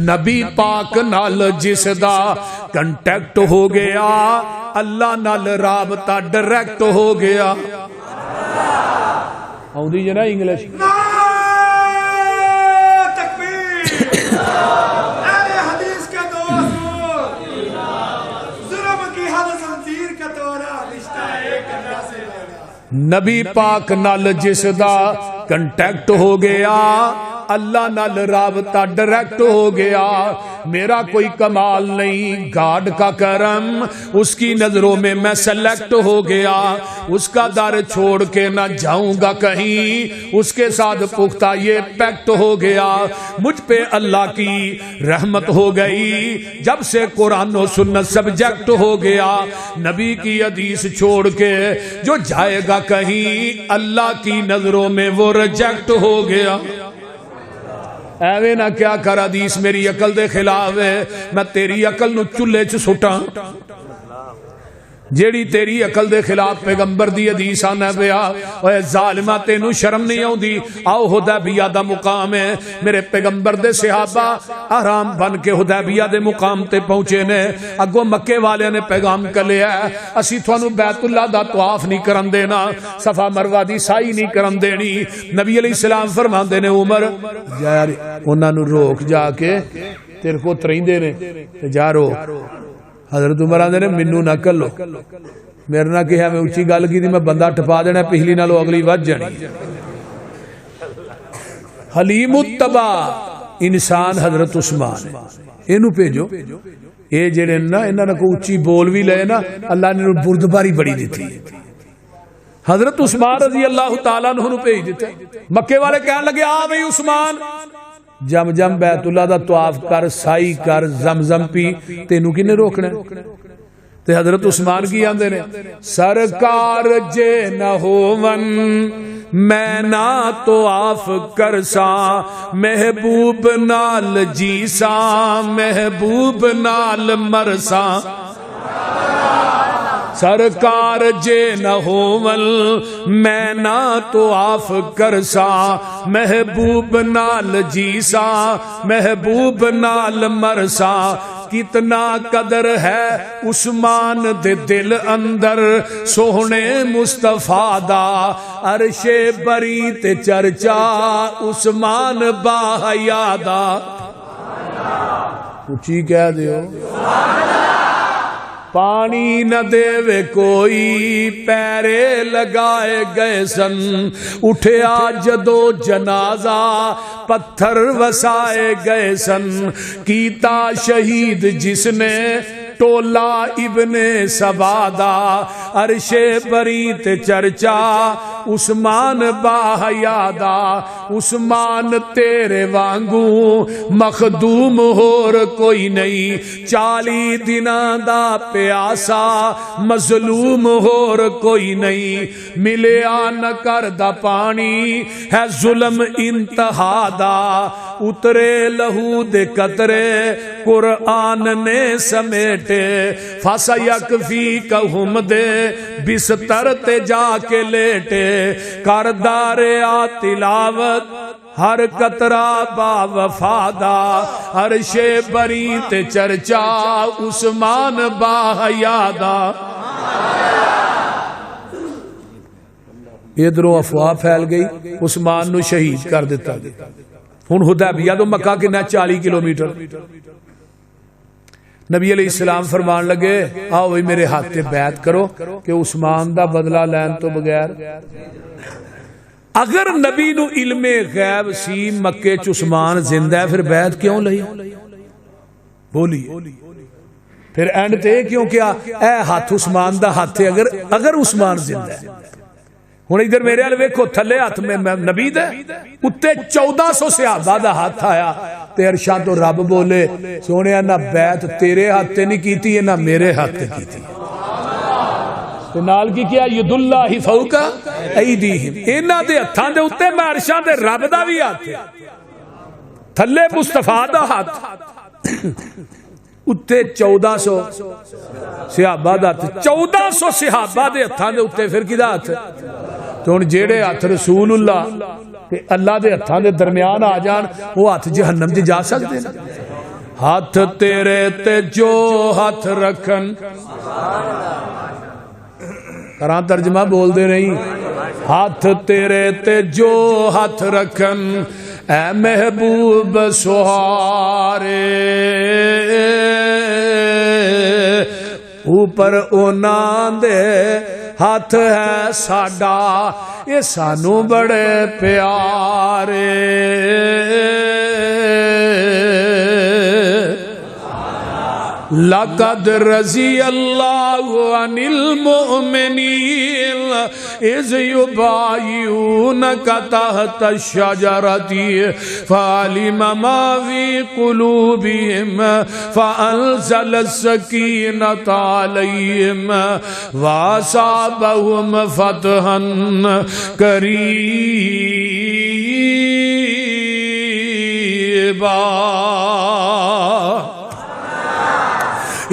نبی پاک نال جس دا کنٹیکٹ ہو گیا اللہ نال رابطہ ڈائریکٹ ہو گیا. آؤندی جی نا انگلش. نبی پاک نال جس دا کنٹیکٹ ہو گیا اللہ نال رابطہ ڈائریکٹ ہو گیا. میرا کوئی کمال نہیں, گاڈ کا کرم, اس کی نظروں میں میں سلیکٹ ہو گیا. اس کا در چھوڑ کے نہ جاؤں گا کہیں, اس کے ساتھ پختہ یہ پیکٹ ہو گیا. مجھ پہ اللہ کی رحمت ہو گئی جب سے قرآن و سنت سبجیکٹ ہو گیا. نبی کی حدیث چھوڑ کے جو جائے گا کہیں اللہ کی نظروں میں وہ ریجیکٹ ہو گیا. ایویں نہ کیا کر حدیث میری عقل دے خلاف ہے, میں تیری عقل نو چولہے چ سٹاں. جیڑی تیری عقل دے خلاف پیغمبر دی حدیث آنا پیا اوے ظالما تینوں شرم نہیں آوندی آؤ حدیبیہ دا مقام ہے میرے پیغمبر دے صحابہ آرام بن کے حدیبیہ دے مقام تے پہنچے نے اگوں مکے والے نے پیغام کلیا ہے اسی تھانوں بیت اللہ دا طواف نہیں کرن دینا صفا مروہ دی سائی نہیں کرن دینی نبی علیہ السلام فرماندے نے عمر یار انہاں نوں روک جا کے تیرے کو تریندے نے جا روک حضرت عمر آندے نے مینوں نہ کلو میرے نہ کہا میں اچھی گل کی میں بندہ ٹپا دینا پچھلی نالوں اگلی وج جانی حلیم التبا انسان حضرت عثمان اینو بھیجو اے جڑے نا انہاں نے کو اچھی بول بھی لے نا اللہ نے بردباری بڑی دیتی حضرت عثمان رضی اللہ تعالیٰ عنہ نو بھیج دیتے مکے والے کہنے لگے آ بھئی عثمان جم جم بیت اللہ دا طواف کر سائی کر زمزم پی تینوں کنے روکنا تے حضرت عثمان کی آندے نے سرکار جے نہ ہوون میں نہ طواف کرساں محبوب نال جیساں محبوب نال مرساں سرکار جے نہ ہوول میں نہ طواف کرساں محبوب نال جیساں محبوب نال مرساں کتنا قدر ہے عثمان دے دل اندر سوہنے مصطفیٰ دا عرش بری تے چرچا عثمان با حیا دا اچھی کہہ دیو پانی نہ دے کوئی پیرے لگائے گئے سن اٹھیا جدو جنازہ پتھر وسائے گئے سن کیتا شہید جس نے ٹولا ابن سبادا عرش بری تے چرچا عثمان با حیا دا عثمان تیرے وانگوں مخدوم ہور کوئی نہیں 40 دناں دا پیاسا مظلوم ہور کوئی نہیں ملیا نہ کردا پانی ہے ظلم انتہا دا اترے لہو دے قطرے قرآن نے سمیٹے فَسَيَكْفِيكَهُمْ دے بستر تے جا کے لیٹے کردار آ تلاوت ہر قطرہ با وفادا عرش بری تے چرچا عثمان با حیا دا ادھروں افواہ پھیل گئی عثمان نو شہید کر دیتا گیا ہن حدیبیہ تو مکہ کنا 40 کلومیٹر نبی علیہ السلام فرمان لگے آؤ بھئی میرے ہاتھ تے بیعت کرو کہ عثمان دا بدلہ لین تو بغیر اگر نبی نو علم غیب سی مکے چ عثمان زندہ ہے پھر بیعت کیوں لئی بولی پھر اینڈ تے کیوں کیا اے ہاتھ عثمان دا ہاتھ اگر عثمان زندہ ہے ہن ادھر میرے ال ویکھو تھلے ہاتھ میں نبی دے اتے 1400 صحابہ دا ہاتھ آیا تے ارشاد تو رب بولے سونیا نہ بیعت تیرے ہاتھ تے نہیں کیتی نہ میرے ہاتھ تے کیتی تے نال کی کیا ید اللہ فوق ایدیہم انہاں دے ہتھاں دے اوتے میں عرشاں دے رب دا وی ہاتھ تھلے مصطفیٰ دا ہاتھ اتے 1400 صحابہ دا ہاتھ 1400 صحابہ دے ہتھاں دے اوتے پھر کدا ہاتھ تو ہن جیڑے ہاتھ رسول اللہ تے اللہ دے ہتھاں دے درمیان آ جان وہ ہاتھ جہنم تے جا سکدے نے ہاتھ تیرے تے جو ہاتھ رکھن کراں ترجمہ بول دے نہیں ہاتھ تیرے تے جو ہاتھ رکھن اے محبوب سہارے اوپر انہاں دے ہاتھ ہے ساڈا یہ سانو بڑے پیارے لقد رضی اللہ عن المؤمنین اذ یبایعونک تحت الشجرۃ فعلم ما فی قلوبہم فانزل السکینۃ علیہم واصابہم فتحا قریبا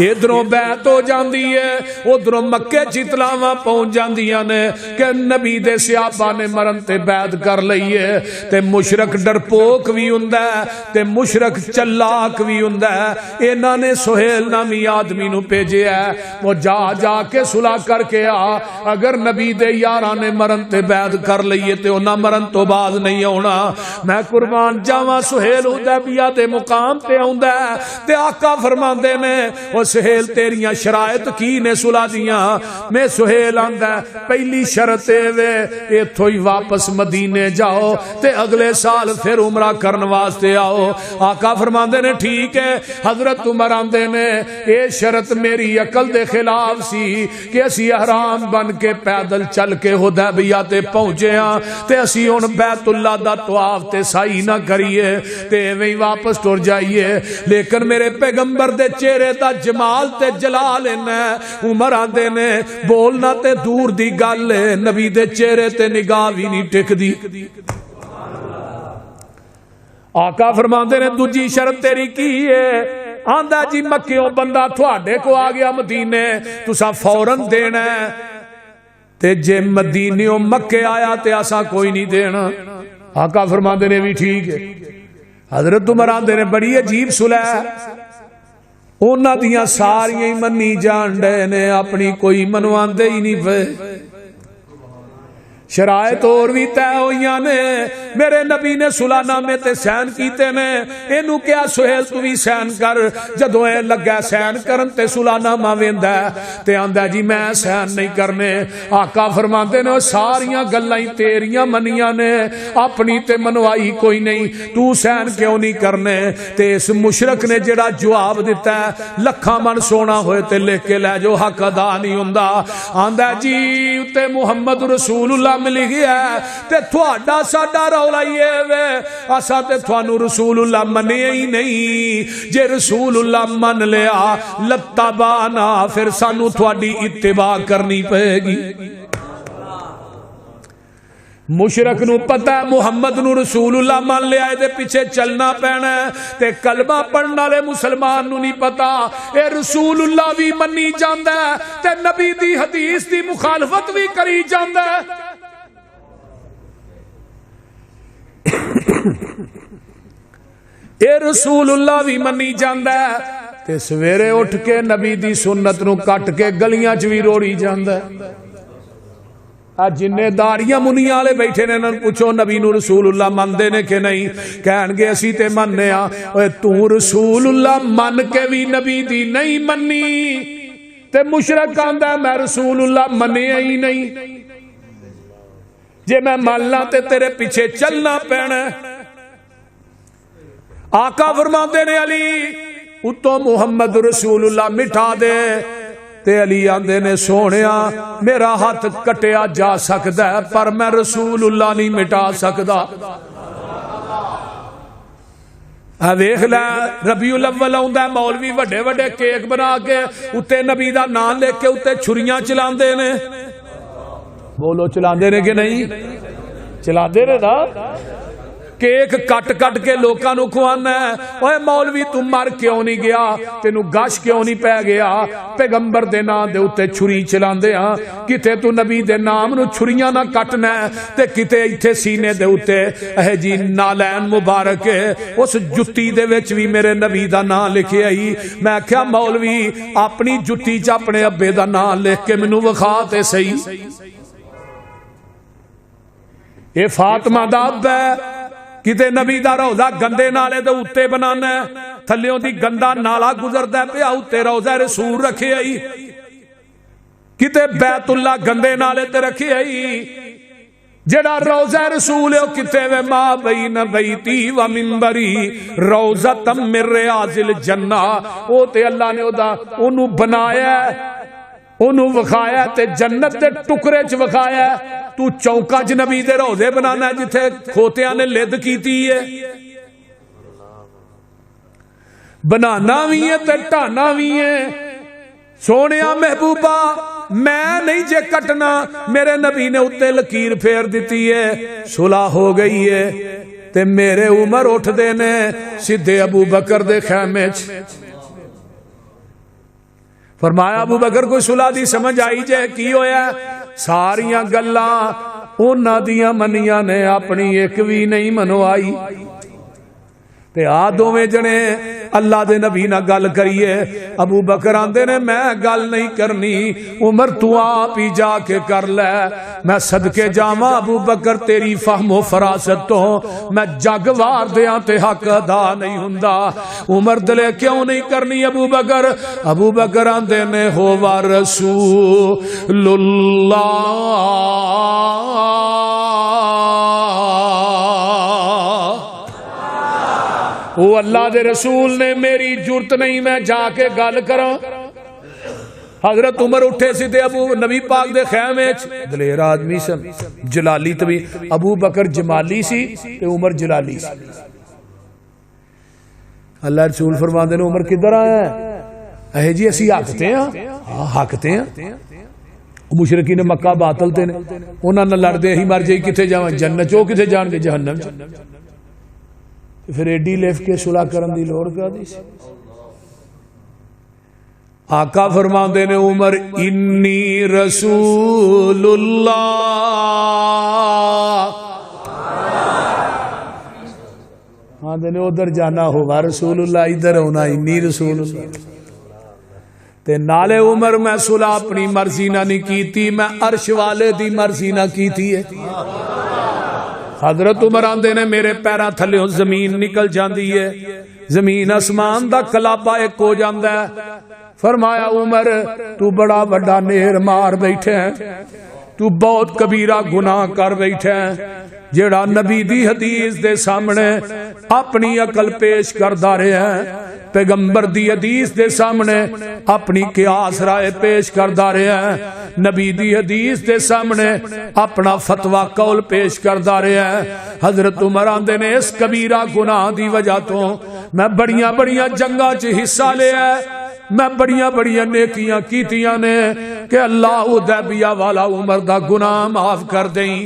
ادھروں بیعت ہو جاندی ہے ادھروں مکے چتلاواں پہنچ جاندیاں نے کہ نبی دے صحابہ نے مرن تے بیعت کر لئی ہے تے مشرک ڈرپوک بھی ہوندا ہے تے مشرک چلاک بھی ہوندا ہے انہاں نے سہیل نامی آدمی نو بھیجیا ہے وہ جا کے صلح کر کے آ اگر نبی دے یاراں نے مرن تے بیعت کر لئی تے انہاں مرن تو بعد نہیں ہونا میں قربان جاواں سہیل حدیبیہ دے مقام تے آوندا ہے تے آقا فرماندے نے او سہیل تیریاں شرائط کی نے صلح دیاں میں سہیل آندا ہے پہلی شرط اے وے ایتھوں ہی واپس مدینے جاؤ تے اگلے سال پھر عمرہ کرن واسطے آؤ آقا فرماندے نے ٹھیک ہے حضرت عمر آندے نے اے شرط میری عقل دے خلاف سی کہ اسی احرام بن کے پیدل چل کے حدیبیہ تے پہنچے ہاں تے اسی ہن بیت اللہ دا طواف تے سعی نہ کریے تے ایویں واپس ٹر جائیے لیکن میرے پیغمبر دے چہرے دا جمال تے جلال ہے عمر آندے نے بولنا تے دور دی گل ہے نبی دے چہرے تے نگاہ بھی نہیں ٹکدی آقا فرماندے نے دوجی شرط تیری کی ہے آندا جی مکیوں بندہ تھوڑے کو آ گیا مدینے تسا فوراً دینا ہے تے جے مدینیوں مکے آیا تے اسا کوئی نہیں دینا آقا فرماندے نے بھی ٹھیک ہے حضرت عمر آندے نے بڑی عجیب صلح انہاں دیاں ساریاں ہی منی جان ڈے نے اپنی کوئی منواندے ہی نہیں پے شرائط اور بھی طے ہوئیاں نے میرے نبی نے صلح نامے تے سین کیتے نے اینو کیا سہیل تو بھی سین کر جدوں اے لگا سین کرن تے صلح نامہ ویندا تے آندا جی میں سین نہیں کرنے آقا فرماندے نے ساریاں گلاں تیریاں منیاں نے اپنی تے منوائی کوئی نہیں تو سین کیوں نہیں کرنے تے اس مشرک نے جڑا جواب دیتا ہے لکھاں من سونا ہوئے تے لکھ کے لے جو حق ادا نہیں ہوندا آندا جی تے محمد رسول اللہ ملی گیا تے تھوڑا ساڈا رولا یہ وے اسا تے تھانو رسول اللہ منے ہی نہیں جے رسول اللہ من لیا لتبانا پھر سانو تھوڑی اتباع کرنی پے گی مشرک نو پتہ ہے محمد نو رسول اللہ مان لیا دے پیچھے چلنا پینا ہے تے کلمہ پڑھن والے مسلمان نو نہیں پتا اے رسول اللہ بھی منی جاندا ہے تے نبی دی حدیث دی مخالفت بھی کری جاندا ہے اے رسول اللہ بھی منی جاندا ہے تے سویرے اٹھ کے نبی دی سنت نو کٹ کے گلیاں چ وی روڑی جاندا ہے جنہیں داڑیاں منیاں والے بیٹھے نے انہاں پوچھو نبی نو رسول اللہ مندے نے کہ نہیں کہن گے اسی تے مننے آ اوے تو رسول اللہ من کے بھی نبی دی نہیں منی تے مشرک آندا میں رسول اللہ منیا ہی نہیں جے میں مان لاں تے تیرے پیچھے چلنا پینا آقا فرماندے نے علی اتوں محمد رسول اللہ مٹھا دے تے علی آندے نے سونیا میرا ہاتھ کٹیا جا سکدا ہے پر میں رسول اللہ نہیں مٹا سکدا ویکھ لے ربیع الاول آوندا ہے مولوی وڈے وڈے کیک بنا کے اوتے نبی دا نام لکھ کے اوتے چھریاں چلاندے نے بولو چلاندے نے کہ نہیں چلاندے نے نا کیک کٹ کٹ کے لوکاں نو کھوانا ہے اوے مولوی تو مر کیوں نہیں گیا تینو گش کیوں نہیں پے گیا پیغمبر دے نام دے اوتے چھری چلاندے ہاں کتے تو نبی دے نام نو چھریاں نہ کٹنا ہے تے کتے ایتھے سینے دے اوتے اے جی نالین مبارک اس جُتی دے وچ وی میرے نبی دا نام لکھیا ہی میں کہیا مولوی اپنی جُتی چ اپنے ابے دا نام لکھ کے مینوں وکھا تے صحیح اے فاطمہ دا ابا ہے کتے نبی دا روضہ گندے نالے دے اوتے بنانا ہے تھلیوں دی گندا نالا گزردا پیا اوتے روضہ رسول رکھے آئی کتے بیت اللہ گندے نالے تے رکھے آئی جڑا روضہ رسول ہے کتے وے ما بین بیتی و منبری روضۃ من ریاض الجنہ او تے اللہ نے اونوں بنایا ہے اونوں وکھایا تے جنت دے ٹکرے چ وکھایا تو چوکا چ نبی دے روضے بنانا ہے جتھے کھوتیاں نے لد کیتی ہے بنانا بھی ہے تے ٹانا بھی ہے سونیا محبوبہ میں نہیں جے کٹنا میرے نبی نے اتے لکیر پھیر دیتی ہے صلح ہو گئی ہے تے میرے عمر اٹھ دے نے سیدھے ابو بکر دے خیمے چ فرمایا ابو بکر کوئی صلح دی سمجھ آئی جے کی ہویا؟ ساریاں گلاں انہاں دیاں منیاں نے اپنی ایک بھی نہیں منوائی تے آ دوویں جنے اللہ دے نبی نہ گل کریے ابو بکر آندے نے میں گل نہیں کرنی عمر تو آپ ہی جا کے کر لے میں صدقے جاواں ابو بکر تیری فہم و فراست تو میں جگ وار دیاں تے حق ادا نہیں ہوندا عمر دلے کیوں نہیں کرنی ابو بکر آندے نے ہو وا رسول اللہ وہ اللہ دے رسول نے میری جرت نہیں میں جا کے گل کراں حضرت عمر اٹھے سی تے ابو نبی پاک دے خیمے دلیر آدمی سن جلالی تبھی ابو بکر جمالی سی تے عمر جلالی سی اللہ رسول فرماندے نے عمر کدھر آیا ہے اے جی اسی حقتے ہیں حقتے ہیں مشرکین مکہ باطل تے نے انہاں نال لڑدے ہی مر جائی کتے جاواں جنت چو کتے جان کے جہنم پھر ایڈی لف کے صلح کرن دی لوڑ کر دی سی آقا فرماندے نے عمر انی رسول اللہ ہاں دے ادھر جانا ہوا رسول اللہ ادھر ہونا انی رسول اللہ تے نالے عمر میں صلح اپنی مرضی نہ نہیں کیتی میں عرش والے دی مرضی نہ کیتی ہے حضرت عمر آندے نے میرے پیراں تھلے زمین نکل جاندی ہے زمین آسمان دا کلابا ایک ہو جاندا ہے فرمایا عمر تو بڑا بڑا نیر مار بیٹھے ہیں تو بہت کبیرہ گناہ کر بیٹھے ہیں جیڑا نبی دی حدیث دے سامنے اپنی عقل پیش کردا رہے ہیں پیغمبر دی حدیث دے سامنے اپنی قیاس رائے پیش کردا رہے ہیں نبی دی حدیث دے سامنے اپنا فتویٰ قول پیش کردا رہے ہیں حضرت عمر آندے نے اس کبیرہ گناہ دی وجہ تو میں بڑیاں بڑیاں جنگاں چ حصہ لیا میں بڑیاں بڑیاں نیکیاں کیتیاں نے کہ اللہ حدیبیہ والا عمر دا گناہ معاف کر دیں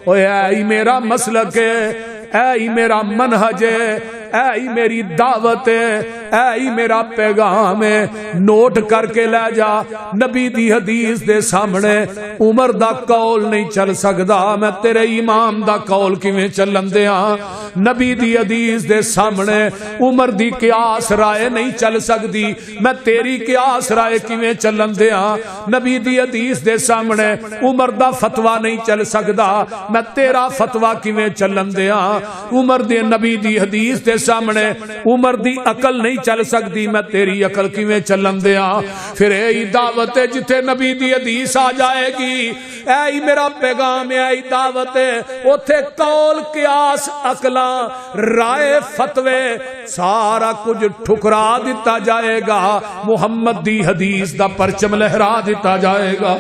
اوے اے میرا مسلک ہے اے میرا منہج ہے اے میری دعوت ہے اے میرا پیغام ہے نوٹ کر کے لے جا نبی دی حدیث دے سامنے عمر دا قول نہیں چل سکدا میں تیرے امام دا قول کیویں چلن دیاں نبی دی حدیث دے سامنے عمر دی قیاس رائے نہیں چل سکدی میں تیری قیاس رائے کیویں چلن دیاں نبی دی حدیث دے سامنے عمر دا فتویٰ نہیں چل سکدا میں تیرا فتویٰ کیویں چلن دیاں عمر دے نبی دی حدیث دے سامنے عمر دی عقل نہیں چل سکتی میں تیری عقل کیویں چلن دیاں پھر اے دعوت ہے جتھے نبی دی حدیث آ جائے گی اے میرا پیغام ہے اے دعوت ہے اوتھے قول قیاس عقلاں رائے فتوے سارا کچھ ٹھکرا دیتا جائے گا محمد دی حدیث دا پرچم لہرا دیتا جائے گا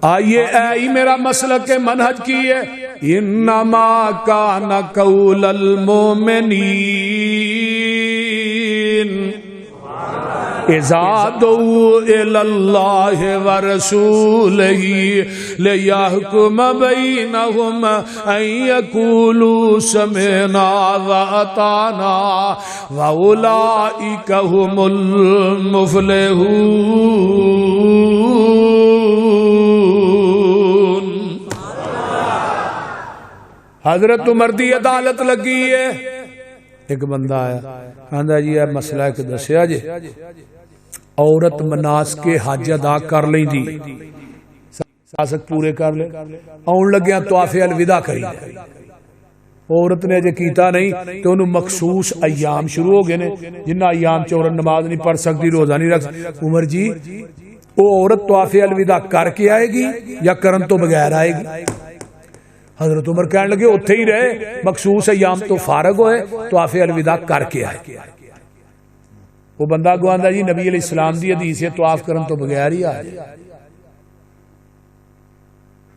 آئیے اے میرا مسلک منہج کی ہے انما کان قول المؤمنین اذا دعوا الی اللہ ورسولہ لیحکم بینہم ان یقولوا سمعنا واطعنا واولئک هم المفلحون حضرت عمر دی عدالت لگی ہے ایک بندہ آیا آندا جی یہ مسئلہ ایک دسیا جی عورت مناس کے حج ادا کر لیں دی ساسک پورے کر لے آن لگیا طواف الوداع کری عورت نے جے کیتا نہیں تو انہوں مخصوص ایام شروع ہو گئے نے جنہ ایام چ عورت نماز نہیں پڑھ سکتی روزہ نہیں رکھ سکتی عمر جی وہ عورت طواف الوداع کر کے آئے گی یا کرن تو بغیر آئے گی حضرت عمر کہنے لگے اتھے ہی رہے مخصوص ایام تو فارغ ہوئے طواف الوداع کر کے آئے وہ بندہ گواندا جی نبی علیہ السلام دی حدیث ہے طواف کرن تو بغیر ہی آئے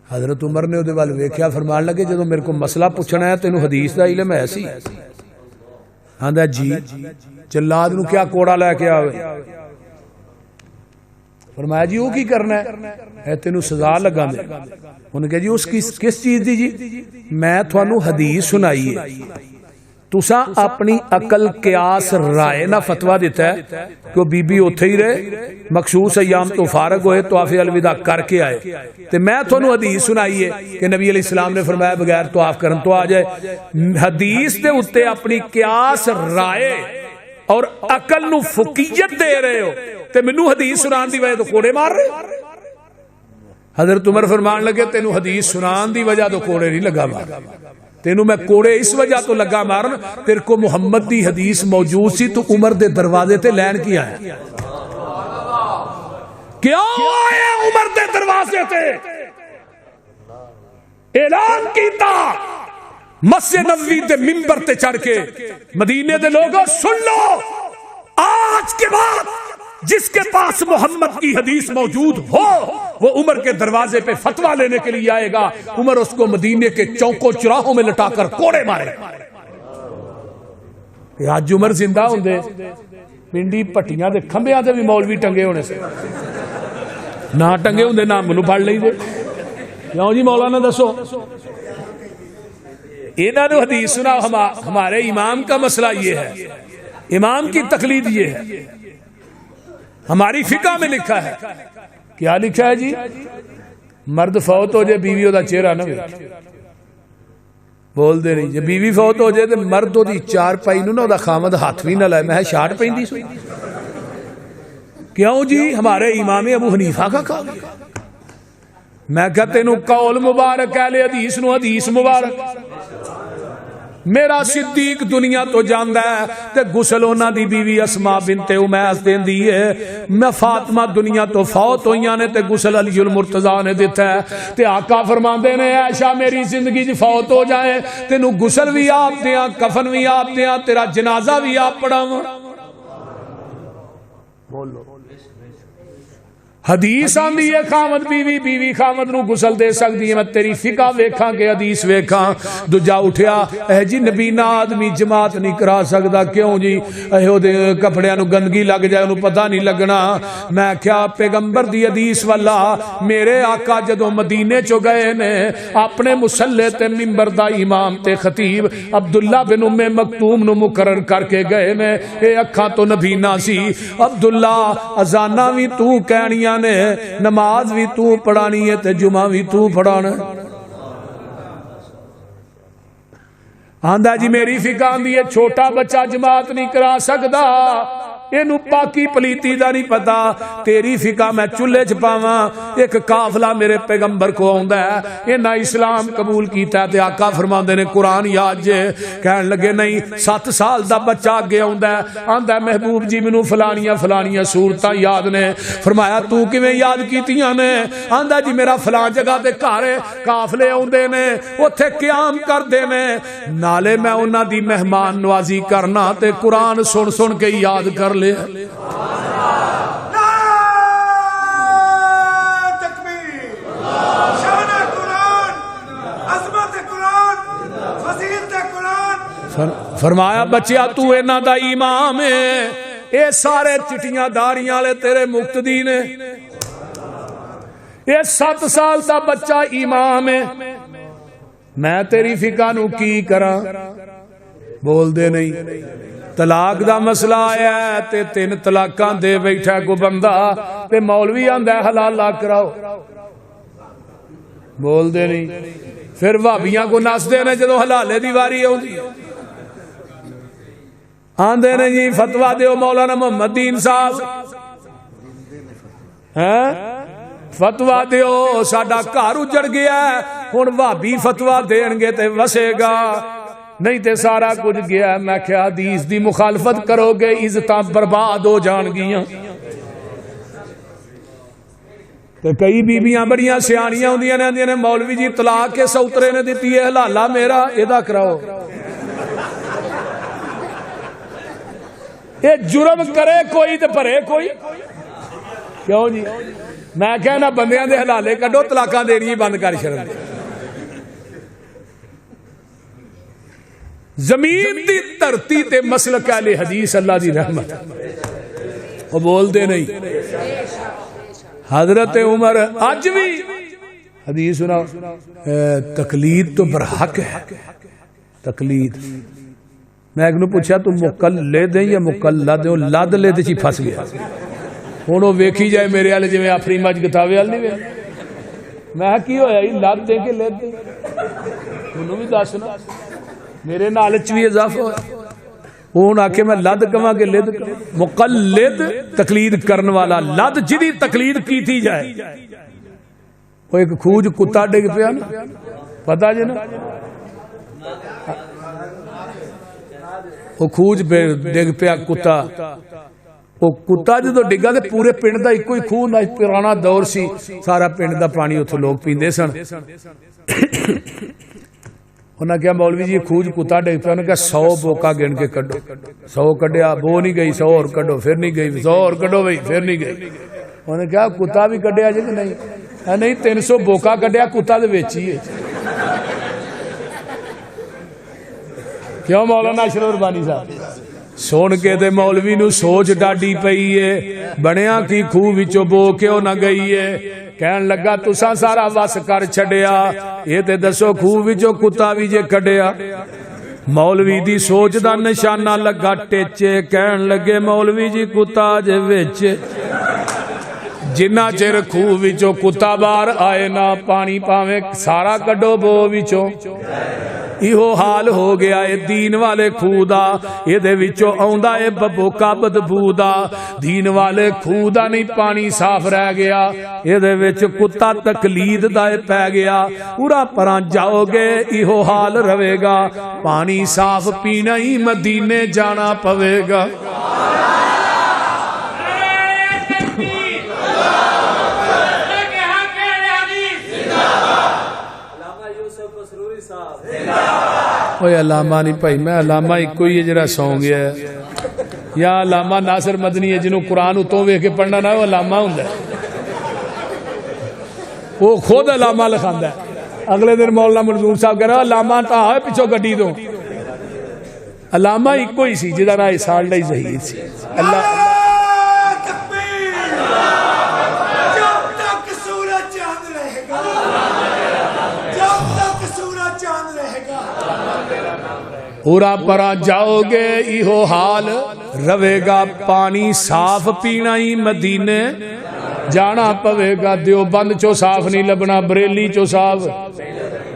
حضرت عمر نے وہ ویکھیا، فرمان لگے جدو میرے کو مسئلہ پوچھنا ہے تینوں حدیث دا علم ہے سی؟ آندا جی۔ جلاد نو کیا کوڑا لے کے آوے؟ فرمایا جی وہ کی کرنا ہے؟ تینوں سزا لگا دے۔ انہوں نے کہا جی اس کس چیز دی جی؟ میں تھانوں حدیث سنائی ہے، تساں اپنی عقل قیاس رائے نہ فتوا دیتا ہے کہ بی بی اوتھے ہی رہے، مخصوص ایام تو فارغ ہوئے، طواف الوداع کر کے آئے، تے میں تھانوں حدیث سنائی ہے کہ نبی علیہ السلام نے فرمایا بغیر طواف کرن تو آ جائے۔ حدیث دے اوتے اپنی قیاس رائے اور عقل نو فقیت دے رہے ہو تے مینوں حدیث سنان دی وجہ تو کوڑے مار رہے۔ حضرت عمر فرمان لگے تینوں حدیث سنان دی وجہ تو کوڑے نہیں لگا مار، تینوں میں کوڑے اس وجہ تو لگا مارن تیرے کو محمد دی حدیث موجود سی، تو عمر دے دروازے تے لین کی آیا؟ کیوں آیا عمر دے دروازے تے؟ اعلان کیتا مسجد نبوی دے منبر تے چڑھ کے، مدینے دے لوگوں سن لو، آج کے بعد جس کے پاس محمد کی حدیث موجود ہو وہ عمر کے دروازے پہ فتویٰ لینے کے لیے آئے گا، عمر اس کو مدینے کے چوکوں چراہوں میں لٹا کر کوڑے مارے۔ آج عمر زندہ ہوندے پنڈی پٹیاں دے کھمبیاں دے بھی مولوی ٹنگے ہونے سے نہ ٹنگے ہوندے نہ منو پڑھ لئی دے۔ کیوں جی مولانا دسو؟ انہاں نو حدیث سنا۔ ہمارے امام کا مسئلہ یہ ہے، امام کی تقلید یہ ہے۔ ہماری فقہ میں لکھا ہے، کیا لکھا ہے جی؟ مرد فوت ہو جائے بیوی دا چہرہ نہ ویکھے، بول دے نہیں جی بیوی فوت ہو جائے تے مرد دی چار پائی نو نہ دا خامد ہاتھ بھی نہ لائے، میں شاٹ پیندی سو۔ کیوں جی؟ ہمارے امام ابو حنیفہ کا قول۔ میں کہتے نو قول مبارک ہے، لے حدیث نو حدیث مبارک۔ میرا صدیق دنیا تو جاندا ہے تے غسل انہاں دی بیوی اسماء بنت امیس دیندی ہے۔ میں فاطمہ دنیا تو فوت ہوئیاں نے تے غسل علی المرتضیٰ نے دیتا ہے تے آقا فرماندے نے عائشہ میری زندگی جی فوت ہو جائے تینوں غسل بھی آپ دیاں، کفن بھی آپ دیاں، تیرا جنازہ بھی آپ پڑھاواں۔ بولو حدیث آندی ہے خامد بیوی، بیوی خامد نو غسل دے سکتی ہے۔ میں تیری فقہ ویکھاں کہ حدیث ویکھاں۔ دوجا اٹھیا اے جی نبی نہ آدمی جماعت نہیں کرا سکدا، کیوں جی؟ اے دے کپڑیاں نو گندگی لگ جائے انہوں پتہ نہیں لگنا۔ میں کیا پیغمبر دی حدیث والا میرے آقا جدوں مدینے چو گئے نے اپنے مصلی تے منبر دا امام تے خطیب عبداللہ بن ام مکتوم نو مقرر کر کے گئے نے۔ اے اکھاں تو نبی نہ سی، عبداللہ اذاناں وی تو کہنیاں نے، نماز بھی تو پڑھانی ہے تے جمعہ بھی تو پڑھانا۔ آندا جی میری فقہ آندی ہے چھوٹا بچہ جماعت نہیں کرا سکدا، اینو پاکی پلیتی دا نہیں پتا۔ تیری فقہ میں چولہے چ پاواں، ایک قافلہ میرے پیغمبر کو آندا ہے، انہاں اسلام قبول کیتا ہے تے آقا فرماندے نے قرآن یاد جے۔ کہن لگے نہیں 7 سال دا بچہ اگے آندا ہے، آندا ہے محبوب جی مینوں فلانیاں فلانیاں صورتاں یاد نے۔ فرمایا تو کیویں یاد کیتیاں نے؟ آندا جی میرا فلاں جگہ تے گھر ہے، قافلے اوندے نے اوتھے قیام کردے نے، نالے میں انہاں دی مہمان نوازی کرنا تے قرآن سن سن کے یاد کر لے۔ فرمایا بچیا تو انہاں دا امام ہے، اے سارے چٹیاں داڑیاں والے تیرے مقتدی نے، اے 7 سال دا بچہ امام ہے۔ میں تیری فقہ نو کی کراں؟ بول دے نہیں۔ طلاق دا مسئلہ آیا ہے تے 3 طلاقاں دے بیٹھا کو بندہ تے مولوی آندا ہے حلال لا کراؤ۔ بول دے نہیں۔ پھر بھابیاں کو نس دے نے جدوں حلالے دی واری آوندی آندے نے جی فتوا دیو مولانا محمد دین صاحب، فتوا دیو ساڈا گھر اجڑ گیا ہے، ہن بھابی فتوا دین گے تے وسے گا، نہیں تے سارا کچھ گیا۔ میں کیا حدیث دی مخالفت کرو گے عزتاں برباد ہو جان گیاں۔ تے کئی بیبیاں بڑیاں سیانیاں ہوندیاں نے، آندیاں نے مولوی جی طلاق کے سوترے نے دتی ہے، حلالہ میرا ایدا کراؤ۔ یہ جرم کرے کوئی تے بھرے کوئی، کیوں جی؟ میں کہنا بندیاں دے حلالے کڈو طلاقاں دینی بند کر شرم زمین دی دھرتی تے مسلک اہل حدیث اللہ دی رحمت وہ بول دے نہیں حضرت عمر اج بھی حدیث سنا تقلید تو برحق ہے تقلید میں ایک نو پوچھا تو مقلد ہے یا مقلد ہے لد لے تے چی پھس گیا ہن او ویکھی جائے میرے والے جویں آفری مجھ کتابے وال نہیں ویکھ میں کی ہویا ای لد دے کے لد دے انہوں بھی دسنا میرے نالچ بھی اضافہ ہوا ہوں آ کے میں لد کہاں کہ لد مقلد تقلید کرن والا لد جدی تقلید کیتی جائے وہ ایک کھوج کتا ڈگ پیا نا پتا جی نا وہ کھوج ڈگ پیا کتا وہ کتا جدو ڈگا تے پورے پنڈ دا ایک ہی خوہ نہ پرانا دور سی سارا پنڈ دا پانی اتھوں لوگ پیندے سن انہاں کہا مولوی جی کھوج کتا ڈگ پیا انہاں کہا 100 بوکا گن کے کڈو 100 کڈیا بو نہیں گئی 100 اور کڈو پھر نہیں گئی 100 اور کڈو بھائی پھر نہیں گئی انہوں نے کہا کتا بھی کڈیا جی نہیں نہیں 300 بوکا کڈیا کتا دے وچ ہی ہے کیوں مولانا اشرف ربانی صاحب سن کے تے مولوی نو سوچ ڈاڈی پئی ہے بنیا کی خوہ وچوں بو کیوں نہ گئی ہے کہن لگا تساں سارا وس کر چھڈیا یہ تے دسو خوہ وچوں کتا بھی جے کڈیا مولوی دی سوچ دا نشانہ لگا ٹیچے کہن لگے مولوی جی کتا جے وچ جنہ چر خوہ وچوں کتا باہر آئے نہ پانی پاویں سارا کڈو بو وچوں ایہو حال ہو گیا اے دین والے خوہ دا اے دے وچوں آوندا اے ببوکا بدبو دا دین والے خوہ دا نہیں پانی صاف رہ گیا اے دے وچ کتا تقلید دا اے پی گیا پورا پراں جاؤ گے ایہو حال رہے گا پانی صاف پینا ہی مدینے جانا پوے گا علامہ نہیں بھائی میں علامہ ایک ہی ہے جڑا سو گیا ہے یا علامہ ناصر مدنی ہے جنہوں قرآن اتوں ویکھ کے پڑھنا نہ وہ علامہ ہوندا ہے وہ خود علامہ لکھاندا ہے اگلے دن مولانا منظور صاحب کہہ رہا علامہ تا ہے پیچھے گڈی تو علامہ ایک ہی سی جہاں راہ سال دا ہی ظہیر سی اللہ پورا پرا جاؤ گے ایہو حال رہے گا پانی صاف پینا ہی مدینے جانا پوے گا دیوبند چو صاف نہیں لبنا بریلی چو صاف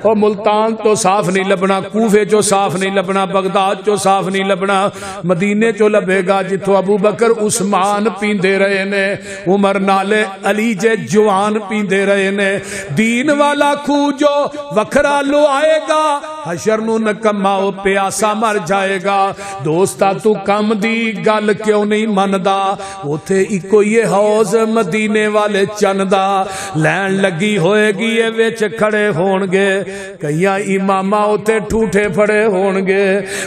اور ملتان تو صاف نہیں لبنا کوفے چو صاف نہیں لبنا بغداد چو صاف نہیں لبنا مدینے چو لبے گا جتو ابو بکر عثمان پیندے رہے نے عمر نالے علی جے جوان پیندے رہے نے دین والا خو جو وکھرا لو آئے گا حشر نو نکماؤ پیاسا مر جائے گا دوستا تو کم دی گل کیوں نہیں مندا اوتھے اکو یہ حوض مدینے والے چندا لین لگی ہوئے گی یہ وچ کھڑے ہون گے کئیاں امامہ ہوتے ٹھوٹے پھڑے ہونگے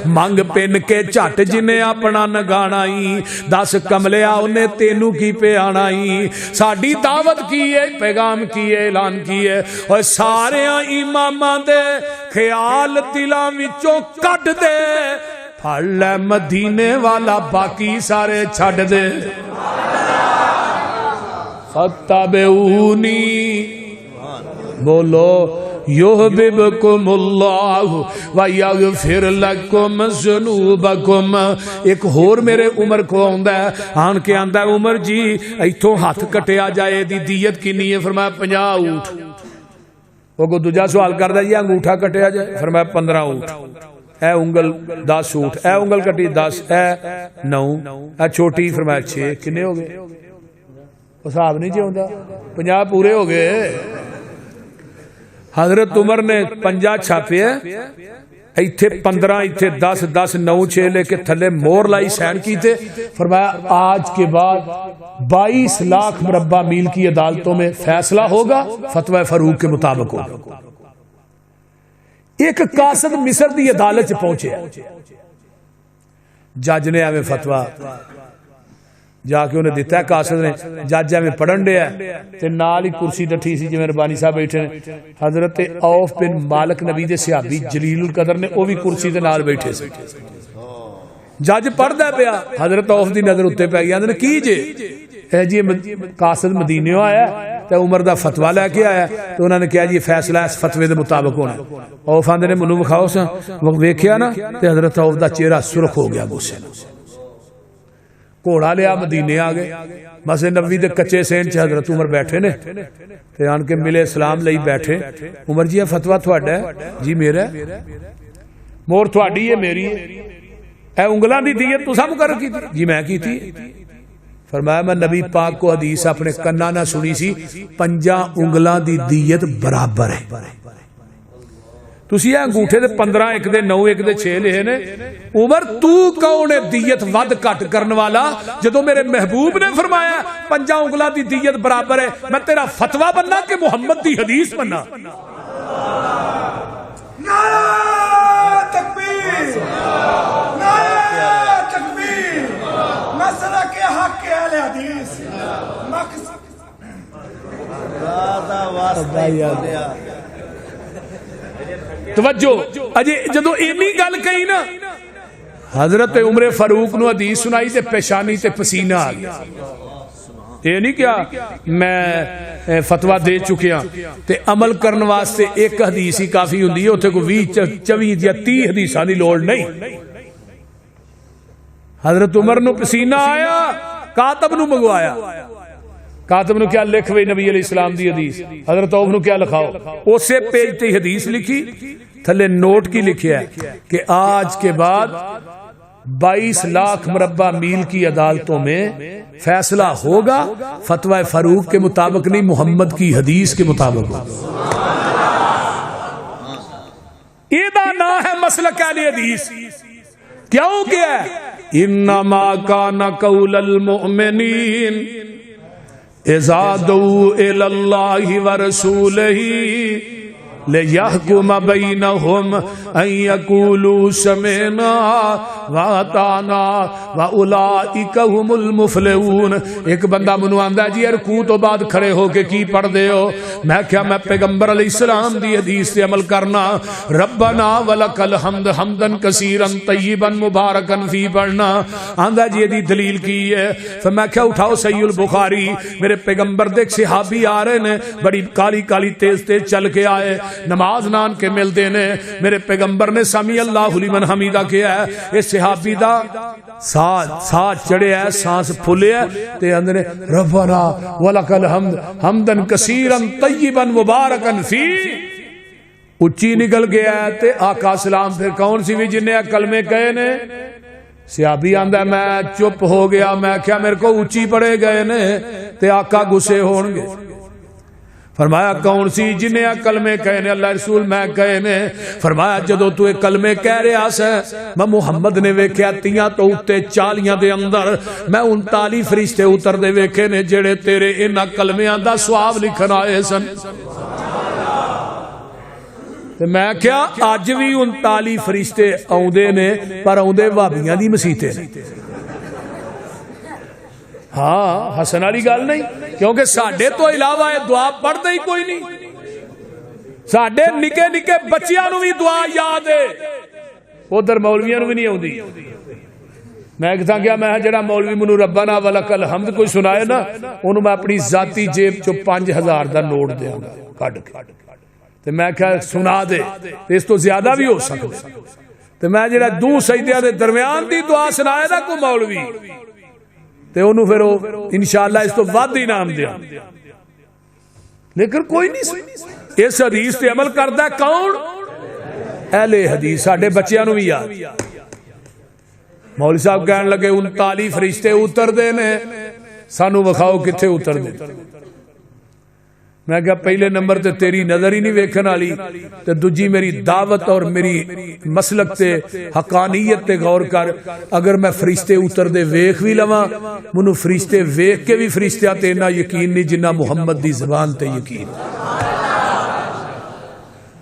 منگ پن کے چٹ جنہیں اپنا نگانائی 10 کملے آنے تینو کی پہ آنائی ساڑی دعوت کیے پیغام کیے اعلان کیے اور سارے امامہ دے خیال دلان وچوں کٹ دے پھڑ لے مدینے والا باقی سارے چھڑ دے فتبعونی بولو یحببکم اللہ ویغفر لکم ذنوبکم ایک ہور میرے عمر کو آندا ہے آن کے آندا ہے عمر جی ایتھوں ہاتھ کٹیا جائے دی دیت کینی ہے فرمایا 50 اونٹ وہ کو دوجا سوال کردا جی انگوٹھا کٹیا جائے فرمایا 15 اونٹ اے انگل 10 اونٹ اے انگل کٹی 10 اے 9 اے چھوٹی فرمایا 6 کنے ہو گئے حساب نہیں جاؤندا 50 پورے ہو گئے حضرت عمر نے 50 چھاپے ایتھے 15 ایتھے 10 10 9 6 لے کے تھلے مور لائی سین کی تھے فرمایا آج کے بعد 22 لاکھ مربع میل کی عدالتوں میں فیصلہ ہوگا فتوی فاروق کے مطابق ہوگا ایک قاصد مصر دی عدالت پہنچے جج نے ایویں فتوی جا کے انہیں دیتا ہے قاصد نے جج میں پڑھن دیا تے نال ہی کرسی ڈٹھی سی جویں ربانی صاحب بیٹھے نے حضرت عوف بن مالک نبی دے صحابی جلیل القدر نے وہ بھی کرسی دے نال بیٹھے سی جج پڑھدا پیا حضرت عوف دی نظر اتنے پی گئی آندے کی جے اے جی قاصد مدینیوں آیا تے عمر دا فتوی لے کے آیا تو انہوں نے کہا جی فیصلہ اس فتوی دے مطابق ہونا عوف آندے نے منو وکھاؤ سا ویکھیا نا تے حضرت عوف دا چہرہ سرخ ہو گیا غصے نال گھوڑا لیا مدینے آ گئے مسجد نبوی دے کچے سین چ حضرت عمر بیٹھے نے تے آن کے ملے اسلام لئی بیٹھے عمر جی یہ فتوی تہاڈا ہے جی میرا ہے مور تہاڈی ہے میری ہے اے انگلاں دی دیت تساں مقرر کیتی جی میں کیتی فرمایا میں نبی پاک کو حدیث اپنے کنا نہ سنی سی 5 انگلاں دی دیت برابر ہے تسی انگوٹھے دے 15 ایک دے 9 ایک دے 6 لے نے عمر تو کون ہے دیت ود کٹ کرن والا جدو میرے محبوب نے فرمایا 5 انگلاں دی دیت برابر ہے میں تیرا فتوی بننا کہ محمد دی حدیث بننا نعرہ تکبیر نعرہ تکبیر مسئلہ کے حق کے اہل حدیث توجہ اجے جدو اینی گل کہی نا حضرت عمر فاروق نو حدیث سنائی تے پیشانی تے پسینہ آ گیا یہ نہیں کیا میں فتوی دے چکیا تے عمل کرن واسطے ایک حدیث ہی کافی ہوندی ہے اوتھے کو 20 24 یا 30 حدیثاں دی لوڑ نہیں حضرت عمر نو پسینہ آیا کاتب نو منگوایا کاتب نو کیا لکھ وے نبی علیہ السلام دی حدیث حضرت عمر نو کیا لکھاؤ اسے پیج تے حدیث لکھی تھلے نوٹ کی لکھیا ہے کہ آج کے بعد 22 لاکھ مربع میل کی عدالتوں میں فیصلہ ہوگا فتوی فاروق کے مطابق نہیں محمد کی حدیث کے مطابق ہوگا ایدہ نہ ہے مسلک اہل حدیث کیوں کیا ہے انما کان قول المؤمنین اذا دعوا الی اللہ ورسولہ لِيَحْكُمَ بَيْنَهُمْ أَن يَقُولُوا سَمِعْنَا وَأَطَعْنَا وَأُولَئِكَ هُمُ الْمُفْلِحُونَ ایک بندہ منو آندا جی رکوع تو بعد کھڑے ہو کے کی پڑھ دے ہو میں کیا میں پیغمبر علیہ السلام دی حدیث تے عمل کرنا ربنا وَلَكَ الْحَمْدُ حَمْدًا كَثِيرًا طَيِّبًا مُبَارَكًا فِي پڑھنا آندا جی دی دلیل کی ہے پھر میں کیا اٹھاؤ صحیح البخاری میرے پیغمبر دیکھ صحابی آ رہے نے بڑی کالی کالی تیز تیز چل کے آئے نماز نان کے مل دینے میرے پیغمبر نے سمی اللہ لمن حمیدہ کیا ہے اس صحابی دا ساتھ چڑھے ہے سانس پھولے ہے تے اندر ربنا ولک الحمد حمدن کثیرا طیبا مبارکا فی اچھی نکل گیا ہے تے آقا سلام پھر کون سی بھی جنہیں کلمے کہے نے صحابی آندہ میں چپ ہو گیا میں کیا میرے کو اچھی پڑے گئے نے تے آقا گسے ہون گے فرمایا کون سی جنہیں کلمے کہنے اللہ رسول میں کہنے فرمایا جدو تو ایک کلمے کہہ رہے آسے میں محمد نے ویکھیا تیاں تو اتے 40 دے اندر میں 39 فرشتے اتر دے ویکھے نے جڑے تیرے انہا کلمیاں دا سواب لکھنا آئے سن میں کیا آج بھی 39 فرشتے آؤندے نے پر آؤندے وابیاں دی مسیتے نے ہاں حسن والی گل نہیں کیونکہ ساڈے تو علاوہ یہ دعا پڑھتے ہی کوئی نہیں ساڈے نکے نکے بچیاں نو بھی دعا یاد ہے ادھر مولویاں نو بھی نہیں آتی میں کہتا کیا میں جڑا مولوی منو ربنا ولک الحمد کوئی سنائے نا انہوں میں اپنی ذاتی جیب چو 5000 دا نوٹ دیا گا کٹ کے میں کہا سنا دے اس تو زیادہ بھی ہو سکتے تو میں جڑا دو سجدیاں دے درمیان دی دعا سنائے نا کوئی مولوی تے انہوں پھر انشاءاللہ اس تو ود انعام دیا لیکن کوئی نہیں اس حدیث تے عمل کرتا ہے کون اہل حدیث ساڈے بچیاں نو بھی یاد مولوی صاحب کہنے لگے 39 فرشتے اتر دے نے سانو وکھاؤ کتھے اتر دے میں کہا پہلے نمبر تے تیری نظر ہی نہیں ویکھن والی تے دوجی میری دعوت اور میری مسلک تے حقانیت تے غور کر اگر میں فرشتے اتر دے ویکھ بھی لواں منو فرشتے ویکھ کے بھی فرشتیاں تے نہ یقین نہیں جنہ محمد دی زبان تے یقین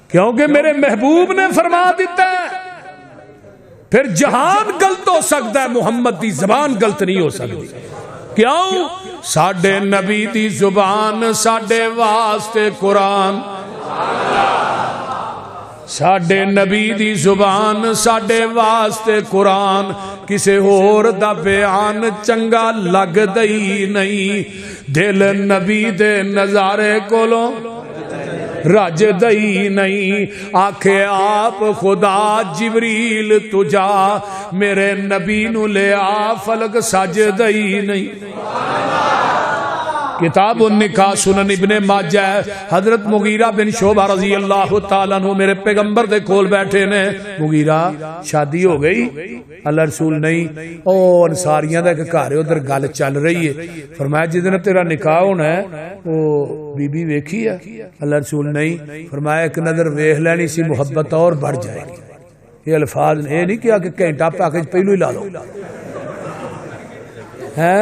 کیونکہ میرے محبوب نے فرما دیتا ہے پھر جہان غلط ہو سکتا ہے محمد دی زبان غلط نہیں ہو سکتی کیوں؟ ساڈے نبی دی زبان ساڈے واسطے قرآن، ساڈے نبی دی زبان ساڈے واسطے قرآن، کسے ہور دا بیان چنگا لگ دئی نہیں، دل نبی دے نظارے کولوں رج دئی نہیں، آکھے آپ خدا جبریل تجا میرے نبی نو لے آ فلک سج دئی نہیں۔ کتاب النکاح سنن ابن ماجہ ہے، حضرت مغیرہ بن شعبہ رضی اللہ تعالیٰ عنہ میرے پیغمبر دے کول بیٹھے نے، مغیرہ شادی ہو گئی؟ اللہ رسول نہیں۔ او انصاریاں دا ایک گھر ہے ادھر گل چل رہی ہے، فرمایا جدن تیرا نکاح ہونا ہے وہ بی بی ویکھی ہے؟ اللہ رسول نہیں۔ فرمایا ایک نظر ویکھ لینی سی محبت اور بڑھ جائے گی۔ یہ الفاظ یہ نہیں کیا کہ گھنٹہ پیکج پہلو ہی لا لو، ہے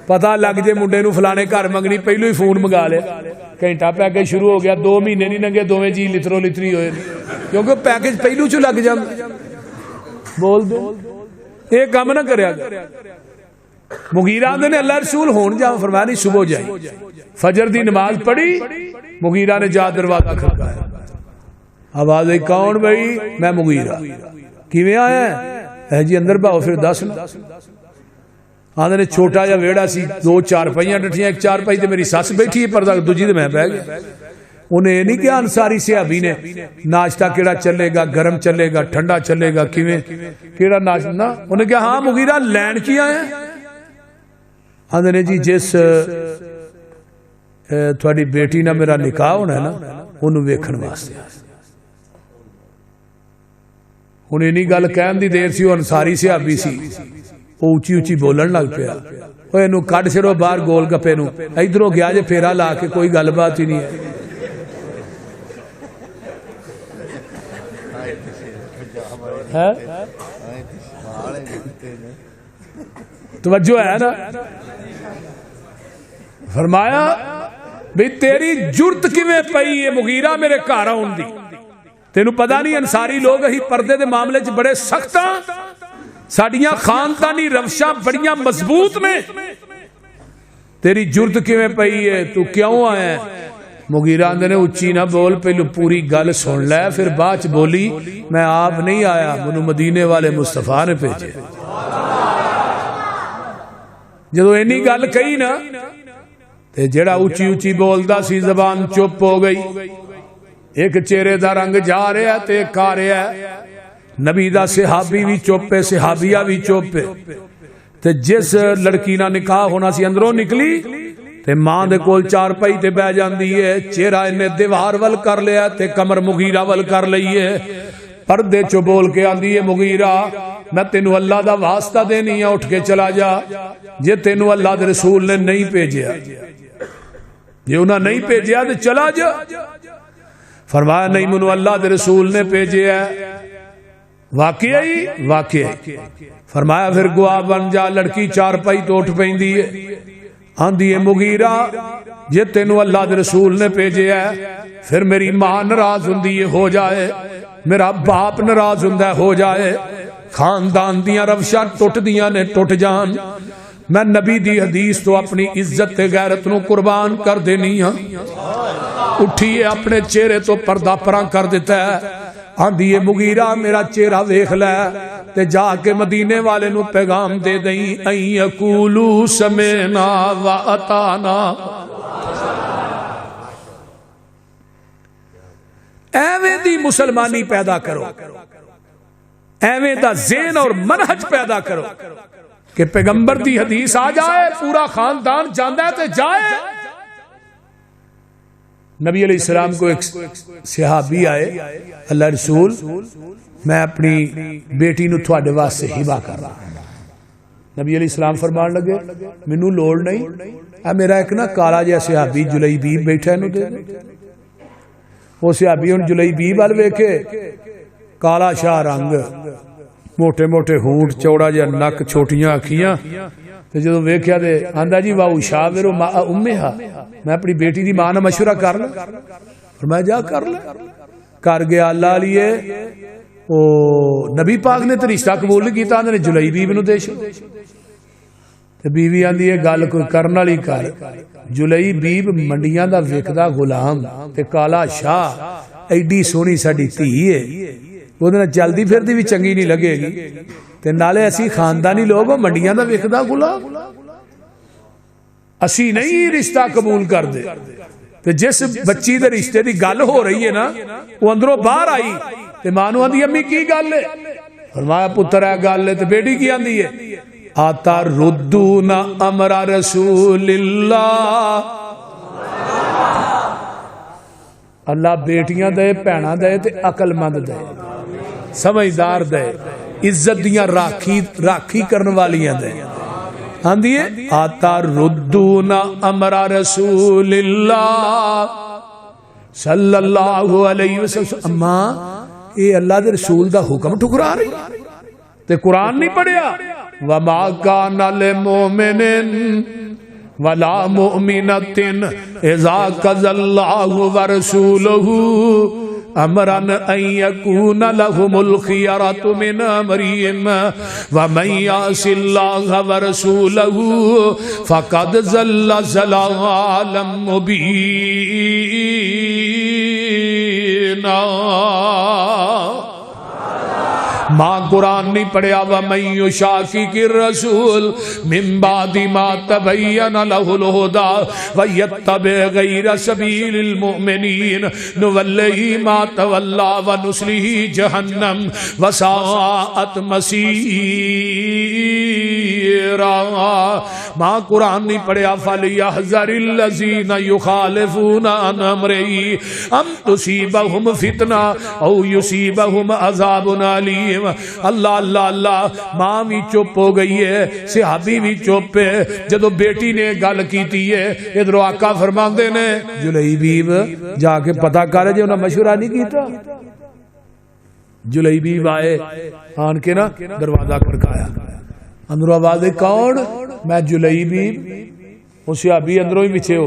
پتہ لگ جے منڈے نو فلانے گھر منگنی پہلو ہی فون منگا لے، گھنٹہ پیکج شروع ہو گیا، 2 مہینے نہیں لنگے دوویں جی لترو لتری ہوئے، کیونکہ پیکج پہلو چ لگ جاندا۔ بول دو یہ کام نہ کریا کر۔ مغیرہ آندے نے اللہ رسول ہون جا، فرمایا نہیں صبح جائی، فجر دی نماز پڑھی، مغیرہ نے جا دروازہ کھڑکایا، آواز آئی کون بھائی؟ میں مغیرہ۔ کیویں آیا ہے جی؟ اندر باؤ پھر دس نا۔ آندے نے چھوٹا جا ویڑا سی، 2 چارپائیاں ڈٹھیاں، ایک چارپائی تے میری سس بیٹھی ہے پردہ، دوجی تے میں بہ گیا۔ انہیں یہ نہیں کیا انصاری صحابی نے ناشتہ کیڑا چلے گا، گرم چلے گا، ٹھنڈا چلے گا، کیویں کیڑا ناشتہ نا؟ انہیں کہا ہاں مغیرہ لین کی آئے ہیں؟ آندے نے جی جس تھوڑی بیٹی نہ میرا نکاح ہونا ہے نا انہوں ویکھن واسطے۔ انہیں نہیں گل کہن دی دیر سی، وہ انصاری صحابی سی، وہ اچھی اچھی بولن لگ پیا، وہ انہوں کڈ چھڑو باہر گول گپے نو، ادھروں گیا جے پھیرا لا کے کوئی گل بات ہی نہیں ہے۔ توجہ ہے نا؟ فرمایا بھئی تیری جرت کیویں پئی ہے مغیرہ میرے گھر آن دی؟ تینوں پتہ نہیں انصاری لوگ ہی پردے دے معاملے چ بڑے سخت ہاں، ساڈیاں خاندانی روشاں بڑیاں مضبوط نے، تیری جرت کیویں پئی ہے؟ تو کیوں آیا ہے؟ مغیرہ آندے نے اچھی نہ بول، پہلو پوری گل سن لے، پھر بعد بولی میں آپ نہیں آیا، منو مدینے والے مصطفیٰ نے بھیجے۔ جدو اینی گل کہی نا تے جڑا اچھی اچھی بولدا سی زبان چپ ہو گئی، ایک چہرے دا رنگ جا رہا ہے تے ایک آ رہا ہے، نبی دا صحابی بھی چپ ہے، صحابیہ بھی چپ ہے، تے جس لڑکی نہ نکاح ہونا سی اندروں نکلی تے ماں دے کول چارپائی تے بہ جاندی ہے، چہرہ انہیں دیوار ول کر لیا تے کمر مغیرہ ول کر لئی ہے، پردے چو بول کے آندی ہے مغیرہ میں تینوں اللہ دا واسطہ دینی ہے، اٹھ کے چلا جا، جے تینوں اللہ دے رسول نے نہیں بھیجیا، جے انہاں نہیں بھیجیا تے چلا جا۔ فرمایا نہیں منو اللہ دے رسول نے بھیجیا ہے، واقعی۔ فرمایا پھر گواہ بن جا، لڑکی چارپائی تو اٹھ پیندی ہے، آندھی ہے مغیرہ جے تینوں اللہ دے رسول نے بھیجیا ہے، پھر میری ماں ناراض ہوندی ہے ہو جائے، میرا باپ ناراض ہوندا ہے ہو جائے، خاندان دیاں روشاں ٹوٹ دیاں نے ٹوٹ جان، میں نبی دی حدیث تو اپنی عزت تے غیرت نو قربان کر دینی ہاں۔ اٹھیے اپنے چہرے تو پردہ پراں کر دیتا ہے، آندھی ہے مغیرہ میرا چہرہ ویکھ لے تے جا کے مدینے والے نو پیغام دے دیں، این یقولو سمعنا و اطعنا۔ ایویں دی مسلمانی پیدا کرو، ایویں دا ذہن اور منہج پیدا کرو کہ پیغمبر دی حدیث آ جائے پورا خاندان جاندا ہے تے جائے۔ نبی علیہ السلام کو ایک صحابی آئے، اللہ رسول میں اپنی بیٹی نو تھوڑے واسطے ہبہ کر رہا ہوں۔ نبی علیہ السلام فرمان لگے مینوں لوڑ نہیں، اے میرا ایک نا کالا جہا صحابی جلیبیب بیٹھا ہے نو دے دے۔ وہ صحابی ان جلیبیب وال ویکھے، کالا شاہ رنگ، موٹے موٹے ہونٹ، چوڑا جہا نک، چھوٹیاں اکھیاں، تے جدوں ویکھیا تے آندا جی واو شاور ما امھا، میں اپنی بیٹی دی ماں نال مشورہ کر لوں، فرمایا جا کر لے۔ کر گیا اللہ لیے، او نبی پاک نے تے رشتہ قبول نہیں کیتا، نے جلیبیب نو دے چھوڑ۔ تے بیوی آندی ہے گل کوئی کرن والی کر. جلئی بیب منڈیاں دا وکدا غلام تے کالا شاہ ایڈی سونی ساڈی دھی ہے وہ چلدی پھردی بھی چنگی نہیں لگے گی تے نالے اسی خاندانی لوگ منڈیاں دا وکدا غلام اسی نہیں رشتہ قبول کر دے. تے جس بچی دے رشتے دی گل ہو رہی ہے نا وہ اندروں باہر آئی تے ماں نوں آندی امی کی گل ہے؟ فرمایا پتر ہے گل ہے. تے بیٹی کی آندی ہے آتا ردون امر رسول اللہ. اللہ بیٹیاں دے بھیناں دے تے عقل مند دے سمجھدار دے عزت دیاں راکھی کرن والیاں دے. آندی ہے آتا ردون امر رسول اللہ صلی اللہ علیہ وسلم. اماں اے اللہ دے رسول دا حکم ٹھکرا رہی تے قرآن نہیں پڑھیا. وما کان للمؤمن ولا مؤمنۃ اذا قضى الله ورسوله امرا ان يكون لهم الخيرة من امرهم ومن يعص الله ورسوله فقد ضل ضلالا مبينا. ماں قرآن نہیں پڑھیا وَمَن يُشَاقِقِ الرَّسُولَ مِن بَعْدِ مَا تَبَيَّنَ لَهُ الْهُدَى وَيَتَّبِعْ غَيْرَ سَبِيلِ الْمُؤْمِنِينَ نُوَلِّهِ مَا تَوَلَّى وَنُصْلِهِ جَهَنَّمَ وَسَاءَتْ مَصِيرًا. ماں قرآن نہیں پڑھیا فَلْيَحْذَرِ الَّذِينَ يُخَالِفُونَ عَنْ أَمْرِهِ أَن تُصِيبَهُمْ فِتْنَةٌ أَوْ يُصِيبَهُمْ عَذَابٌ أَلِيمٌ. اللہ اللہ اللہ ماں بھی چپ ہو گئی ہے صحابی بھی چپ ہے. جدو بیٹی نے گل کیتی ہے ادھر آقا فرماندے نے جلئی بیب جا کے پتہ کر جے انہاں مشورہ نہیں کیتا. جلئی بیب آئے آن کے نا دروازہ کھڑکایا اندروں آواز ہے کون؟ میں جلئی بیب. وہ صحابی اندروں ہی پیچھے ہو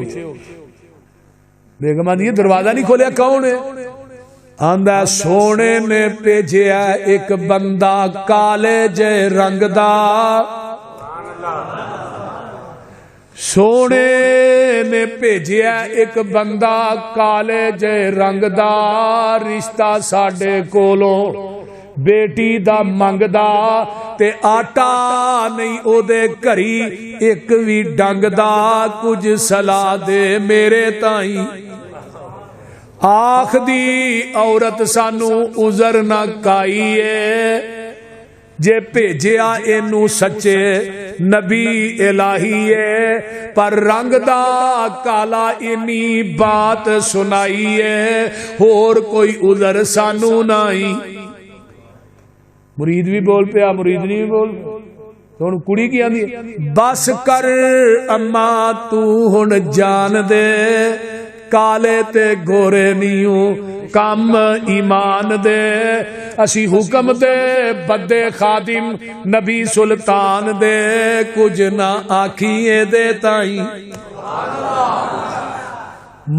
بیگم آندی دروازہ نہیں کھولیا کون ہے؟ آندا سونے نے بھیجیا ایک بندہ کالے جے رنگ دا. سونے نے بھیجیا ایک بندہ کالے جے رنگ دا رشتہ ساڈے کولوں بیٹی دا منگدا تے آٹا نہیں او دے گھری ایک وی ڈنگ دا کچھ سلا دے میرے تائیں. آخ دی عورت سانو عذر نہ کائیے جے بھیجیا اینو سچے نبی الہی ہے پر رنگ دا کالا انی بات سنائیے اور کوئی عذر سانو نہیں. مرید بھی بول پیا مرید نہیں بول ہن کڑی کی آندی بس کر اماں تو ہن جان دے کالے تے گورے نیوں کم ایمان دے. اسی حکم دے بدے خادم نبی سلطان دے کچھ نہ آکھیے دے تائیں.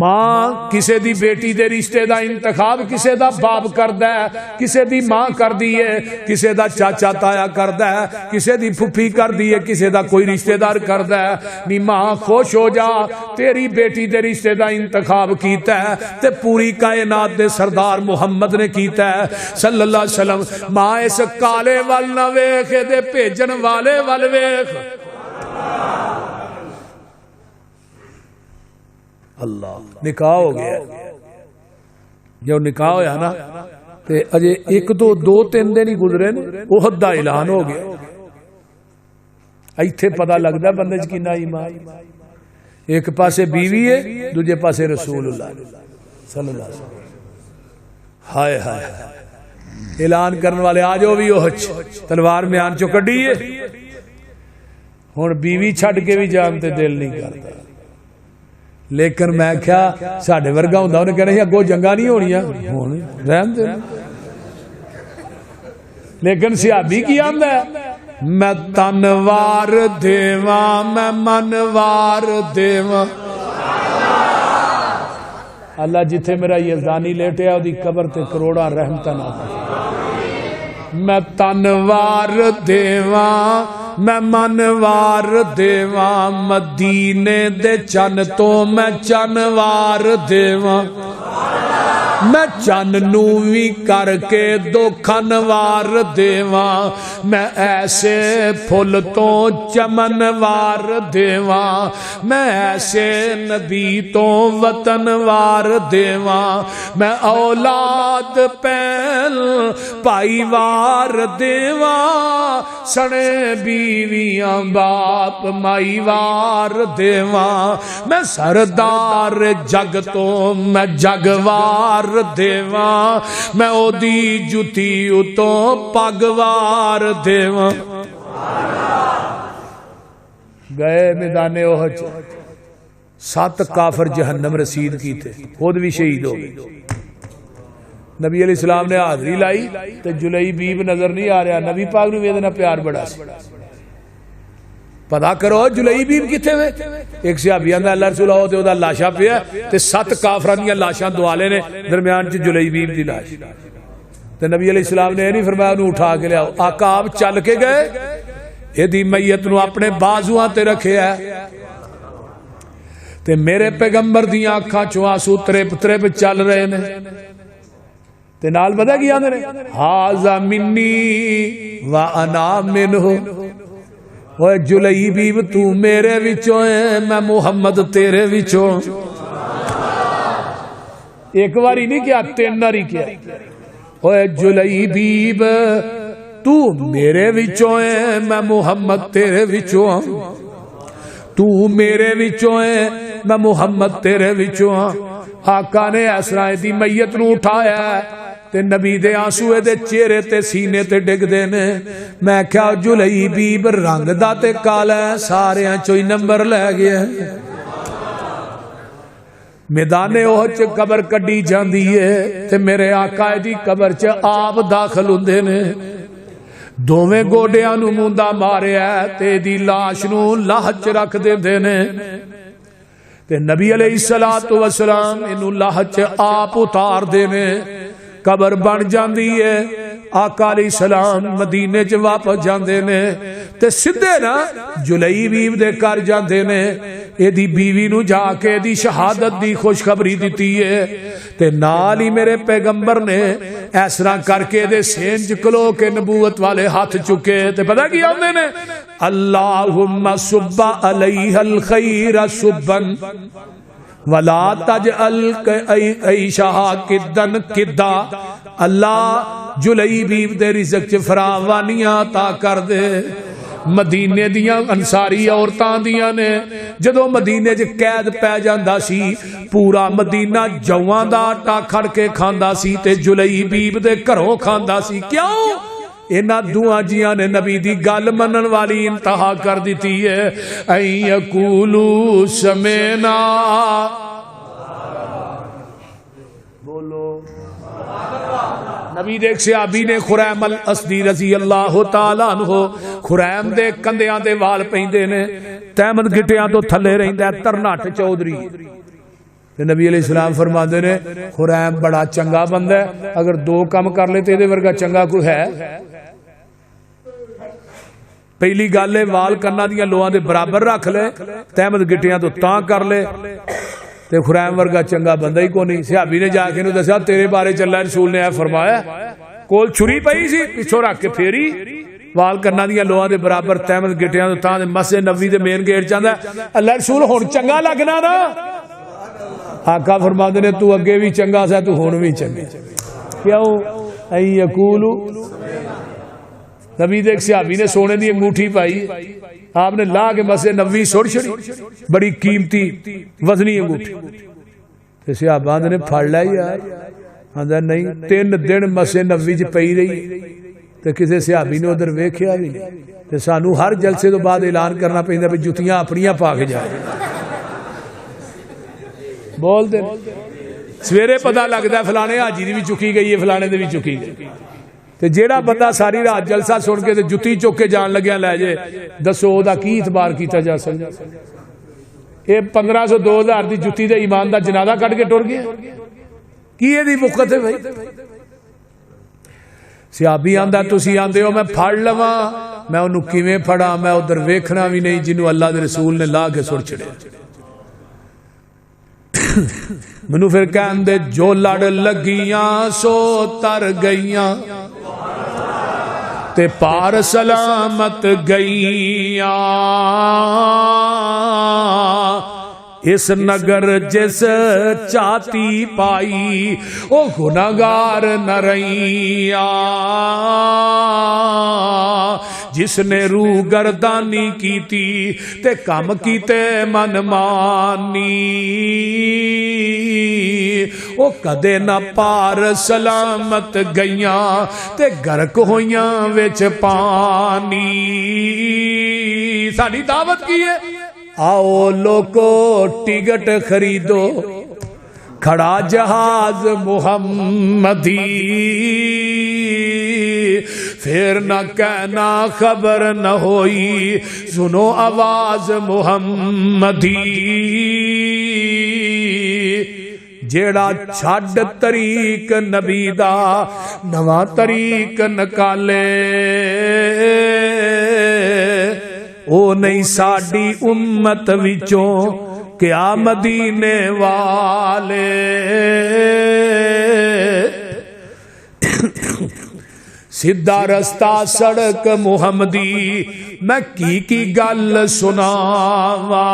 ماں کسے دی بیٹی دے رشتے دا انتخاب کسے دا باپ کردا ہے کسے دی ماں کردی ہے کسے دا چاچا تایا کردا ہے کسے دی پھپھی کردی ہے کسے دا کوئی رشتے دار کردا ہے. نی ماں خوش ہو جا تیری بیٹی دے رشتے دا انتخاب کیتا ہے تے پوری کائنات دے سردار محمد نے کیتا ہے صلی اللہ علیہ وسلم. ماں اس کالے ول نہ ویکھ دے بھیجن والے ول ویکھ. اللہ نکاح ہو گیا جو نکاح ہویا نا تے اجے ایک تو دو تین دن ہی گزرے احد دا اعلان ہو گیا. ایتھے پتہ لگدا بندے چ کنا ایمان. ایک پاسے بیوی ہے دوجے پاسے رسول اللہ صلی اللہ علیہ وسلم. ہائے ہائے اعلان کرنے والے آ جاؤ بھی احد تلوار میان چو کڈی ہے. ہن بیوی چھڈ کے بھی جان تے دل نہیں کرتا. لیکن میں کیا ساڈے ورگا ہوندا انہیں کہنا اگوں جنگاں نہیں ہونیاں ہون رہن دے. لیکن صحابی کی آندا ہے میں تنوار دیواں میں منوار دیواں. اللہ جتھے میرا یزدانی لیٹیا اودی قبر تے کروڑاں رحمتاں نازل. میں تنوار دیواں میں منوار دیواں مدینے دے چن تو میں چنوار دیواں میں چن نو وی کر کے دو کھنوار دیواں میں ایسے پھل تو چمن وار دیواں میں ایسے نبی تو وطن وار دیواں میں اولاد پہل پائی وار دیواں سنے بیویاں باپ مائی وار دیواں میں سردار جگ تو میں جگوار دیواں میں او دی جتی اتوں پگوار دیواں گئے میدان احد 7 کافر جہنم رسید کی تھے خود بھی شہید ہو گئے نبی علیہ السلام نے حاضری لائی تو جلیبیب نظر نہیں آ رہا نبی پاک نے ویدنا پیار بڑا سی پتا کرو جلیبیب کتنے ہوئے ایک صحابی آندا اللہ رسول آؤ تے اودا لاشا پیا تے 7 کافراں دیاں لاشاں دوالے نے درمیان چ جلیبیب دی لاش تے نبی علیہ السلام نے نہیں فرمایا انہوں اٹھا کے لے آؤ آقا آپ چل کے گئے ایدی میت نو اپنے بازواں تے رکھے ہے تے میرے پیغمبر دیاں اکھاں چوں آنسو ترپ ترپ چل رہے نے تے نال پتہ کی آندے نے ھذا منی وانا منہ اوے جلیبیب تو میرے وچوں ہے میں محمد تیرے وچوں ایک باری نہیں کیا 3 باری کیا اوے جلیبیب تو میرے وچوں ہے میں محمد تیرے وچوں تو میرے وچوں ہے میں محمد تیرے وچوں آقا نے اس طرح دی میت نو اٹھایا تے نبی دے آنسو دے چہرے تے سینے تے ڈگ دے نے میں کیا جلیبیب رنگ دا تے کالا ہے سارے چوئی نمبر لے گیا میدان احد چ قبر کڈی جاندی ہے تے میرے آقا دی قبر چ آپ داخل ہوندے نے دوویں گوڈیاں نو موندا ماریا تے دی لاش نو لاہ چ رکھ دیندے نے تے نبی علیہ السلام اینو لاہ چ آپ اتار دے نے قبر بن جاندی ہے آقا علیہ السلام مدینے چ واپس جاندے نے تے سدھے نا جلیبیب دے کر جاندے نے ایدی بیوی نو جا کے دی شہادت دی خوشخبری دیتی ہے تے نال ہی میرے پیغمبر نے اس طرح کر کے دے سینج کلو کے نبوت والے ہاتھ چکے تے پتہ کی آندے نے اللہم صب علیہ الخیر صبن ولا تجعل عیشہا کدن کدا اللہ جلیبیب دے رزق چ فراوانیاں عطا کر دے مدینے دیاں انصاری عورتاں دیاں نے جدوں مدینے چ قید پہ جاندا سی پورا مدینہ جواں دا آٹا کھڑ کے کھاندا سی تے جلیبیب دے گھروں کھاندا سی کیوں اینا دعا جیاں نے نبی دی گل منن والی انتہا کر دیتی ہے این یقولو سمینا بولو نبی دیکھ صحابی نے خریم الاسدی رضی اللہ تعالیٰ عنہ خریم دے کندیاں دے وال پہندے نے تیمد گٹیاں تو تھلے رہندے ترناٹ چودری نبی علیہ السلام فرماندے نے خریم بڑا چنگا بندہ ہے اگر 2 کام کر لے تے دے ورگا چنگا کوئی ہے پہلی گل ہے وال کنا دیاں لواں دے برابر رکھ لے تیمد گٹیاں تو تاں کر لے تے خریم ورگا چنگا بندہ ہی کو نہیں صحابی نے جا کے نو دسیا تیرے بارے چ اللہ رسول نے فرمایا کول چھری پئی سی پیچھے رکھ کے پھیری وال کنا دیاں لواں دے برابر تیمد گٹیاں تو تاں مسجد نبوی دے مین گیٹ چاندا اللہ رسول ہن چنگا لگنا نا آقا فرماندے نے تو اگے بھی چنگا سا تو ہن بھی چنگا کیوں ای یقولو نبی دیکھ صحابی نے سونے دی انگوٹھی پائی آپ نے لا کے مسجد نبوی سڑ چھڑی بڑی قیمتی وزنی انگوٹھی تے صحابہ نے پھڑ لی یار آندا نہیں 3 دن مسجد نبوی چ پئی رہی تے کسے صحابی نے ادھر ویکھیا بھی تے سانو ہر جلسے تو بعد اعلان کرنا پیندا بھی جتیاں اپنیاں پا کے جائے بول دے سویرے پتہ لگدا فلانے حاجی دی بھی چکی گئی ہے فلانے دی بھی چکی گئی تے جیڑا بندہ ساری رات جلسہ سن کے تے جتی چوک کے جان لگیا لے جے دسو او دا کی اعتبار کیتا جا سکدا اے 1500 2000 دی جتی دے ایمان دا جنازہ کٹ کے ٹر گیا کی اے دی وقت ہے بھائی صحابی آندا تسی آندے ہو میں پھڑ لواں میں انہوں کیویں پڑھا، میں ادھر ویکھنا بھی نہیں جنہوں اللہ دے رسول نے لا کے سڑ چھڑے. منو پھر کہندے جو لڑ لگیاں سو تر گئیاں تے پار سلامت گئیاں، اس نگر جس چاتی پائی او گناہگار نہ رہیاں، جس نے روح گردانی کیتی تے کم کیتے من مانی، او کدے نہ پار سلامت گئیاں تے گرک ہویاں وچ پانی. ساڈی دعوت کی ہے، آؤ لوگو ٹکٹ خریدو، کھڑا جہاز محمدی، پھر نہ کہنا خبر نہ ہوئی، سنو آواز محمدی. جیڑا چھڈ طریق نبی دا نواں طریق نکالے، او نہیں ساڈی امت وچوں کیا مدینے والے. سیدھا رستہ سڑک محمدی، میں کی گل سناواں،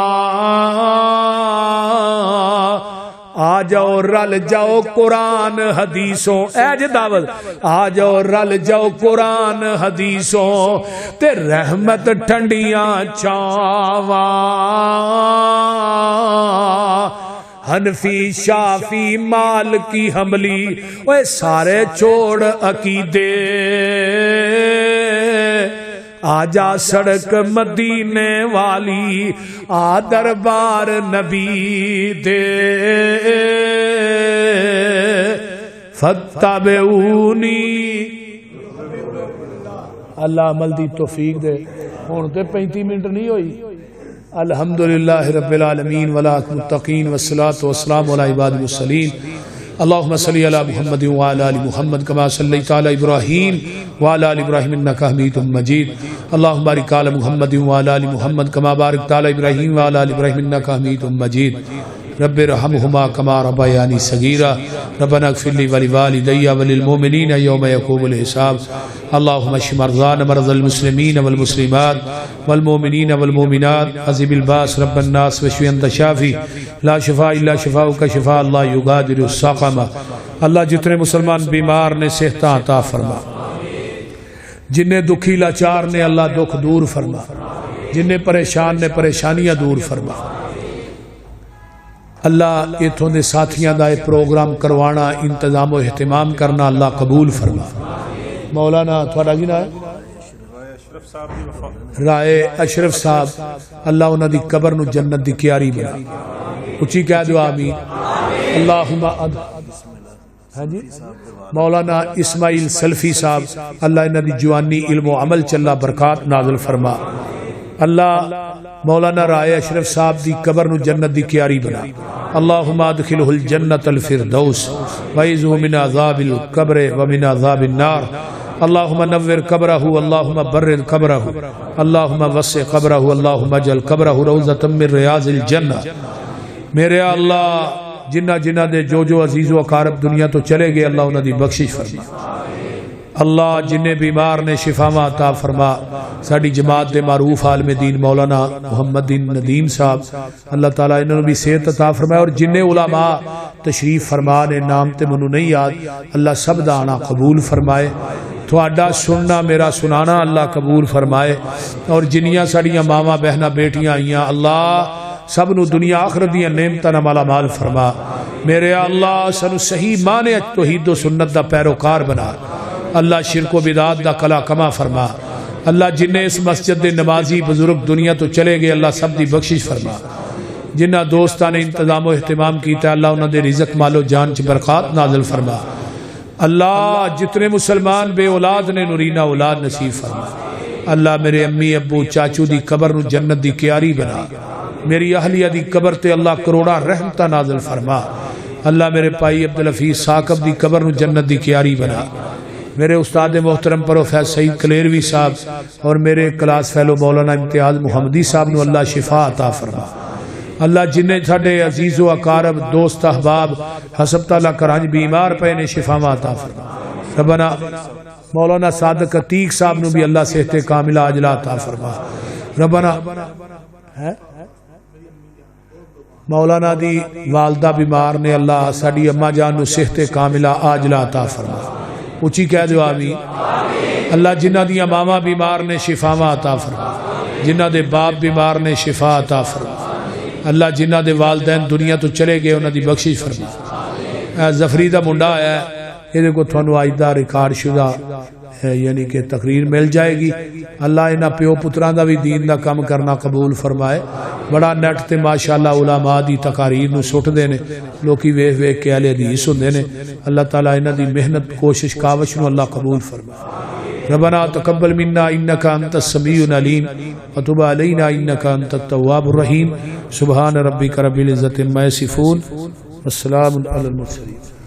آ جاؤ رل جاؤ قرآن حدیثوں، اے جے دعوت، آ جاؤ رل جاؤ قرآن حدیثوں تے رحمت ٹھنڈیاں چھاواں. حنفی شافی مالکی حنبلی اوے سارے چھوڑ عقیدے، آجا سڑک مدینے والی، آ دربار نبی دے. فتبعونی، اللہ عمل دی توفیق دے. ہون تے 35 منٹ نہیں ہوئی. الحمدللہ رب العالمین والعاقبۃ للمتقین والصلاۃ والسلام علی عباد المرسلین. اللهم صل على محمد وعلى ال محمد كما صليت على ابراهيم وعلى ال ابراهيم انك حميد مجيد. اللهم بارك على محمد وعلى ال محمد كما باركت على ابراهيم وعلى ال ابراهيم انك حميد مجيد. رب ارحمهما كما ربياني صغيرا. ربنا اغفر لي ولوالدي وللمؤمنين يوم يقوم الحساب. اللهم اشف مرضانا مرضى المسلمين والمسلمات والمؤمنين والمؤمنات. عذب الباس رب الناس واشف انت شافي لا شفاء الا شفاؤك شفاء لا يغادر سقما. اللہ جتنے مسلمان بیمار نے صحت عطا فرما، جنہیں دکھی لاچار نے اللہ دکھ دور فرما، جنہیں پریشان نے پریشانیاں دور فرما. اللہ اتھوں دے ساتھیاں دا پروگرام کروانا، انتظام و اہتمام کرنا اللہ قبول فرما. مولانا تھوڑا کی نا رائے اشرف صاحب، اللہ انہاں دی قبر نو جنت دی کیاری بنا. اچھی کہہ دو آمین. اللہم ہاں جی مولانا اسماعیل سلفی صاحب، اللہ انہاں دی جوانی علم و عمل چلا برکات نازل فرما. اللہ مولانا رائے اشرف صاحب دی قبر نو جنت دی کیاری بنا. اللہم ادخلہ الجنت الفردوس وعیذہ من عذاب القبر ومن عذاب النار. اللہم نور قبرہ، اللہم برد قبرہ، اللہم وسع قبرہ، اللہم اجعل قبرہ روضۃ من ریاض الجنہ. میرے اللہ جنہ جنہ دے جو عزیز و اقارب دنیا تو چلے گئے، اللہ انہاں دی بخشش فرما. اللہ جنہیں بیمار نے شفاواں عطا فرما. ساڈی جماعت دے معروف عالم دین مولانا محمد دین ندیم صاحب، اللہ تعالیٰ انہوں نے بھی صحت عطا فرمائے. اور جنہیں علماء تشریف فرما نے نام تے منو نہیں یاد، اللہ سب دا آنا قبول فرمائے. تھوڑا سننا میرا سنانا اللہ قبول فرمائے. اور جنیاں ساڑیاں ماواں بہناں بیٹیاں آئیاں، اللہ سب نو دنیا آخرت دیاں نعمتاں نال مالا مال فرما. میرے اللہ سنو صحیح معنی توحید و سنت دا پیروکار بنا. اللہ شرک و بدعات دا کلا کما فرما. اللہ جنہیں اس مسجد دے نمازی بزرگ دنیا تو چلے گئے، اللہ سب دی بخشش فرما. جنہ دوستاں نے انتظام و اہتمام کیتا، اللہ انہاں دے رزق مال و جان چ برکات نازل فرما. اللہ جتنے مسلمان بے اولاد نے نورینہ اولاد نصیب فرما. اللہ میرے امی ابو چاچو دی قبر نو جنت دی کیاری بنا. میری اہلیہ دی قبر تے اللہ کروڑا رحمتہ نازل فرما. اللہ میرے پائی عبدالحفیظ ثاقب دی قبر نو جنت دی کیاری بنا. میرے استاد محترم پروفیسر سعید کلیروی صاحب اور میرے کلاس فیلو مولانا امتیاز محمدی صاحب نو اللہ شفا عطا فرما اللہ جنہیں ساڈے عزیز و اقارب دوست احباب ہسپتال کرانج بیمار پے نے شفاواں عطا فرما ربنا مولانا صادق عتیق صاحب نو بھی اللہ صحت کاملہ عاجلہ عطا فرما ربنا مولانا دی والدہ بیمار نے اللہ ساڈی اما جان نو صحت کاملہ عاجلہ عطا فرما اونچی کہہ دو آمین اللہ جنہ دیاں ماما بیمار نے شفاواں عطا فرما جنہ دے باپ بیمار نے شفا عطا فرما اللہ جنہ دے والدین دنیا تو چلے گئے انہاں دی بخشش فرما ظفری دا منڈا آیا ہے یہ کو تھانو آئندہ ریکارڈ شدہ یعنی کہ تقریر مل جائے گی اللہ انہاں پیو پتران دا بھی دین دا کم کرنا قبول فرمائے بڑا نیٹ تے ماشاءاللہ علماء دی تقاریر نو سٹ دے نے لوکی ویکھ ویکھ کے اہل حدیث ہوندے نے اللہ تعالی انہاں دی محنت کوشش کاوش نو اللہ قبول فرمائے ربنا تقبل منا انك انت السميع العليم وتب علينا انك انت التواب الرحيم سبحان ربك رب العزة عما يصفون والسلام على المرسلين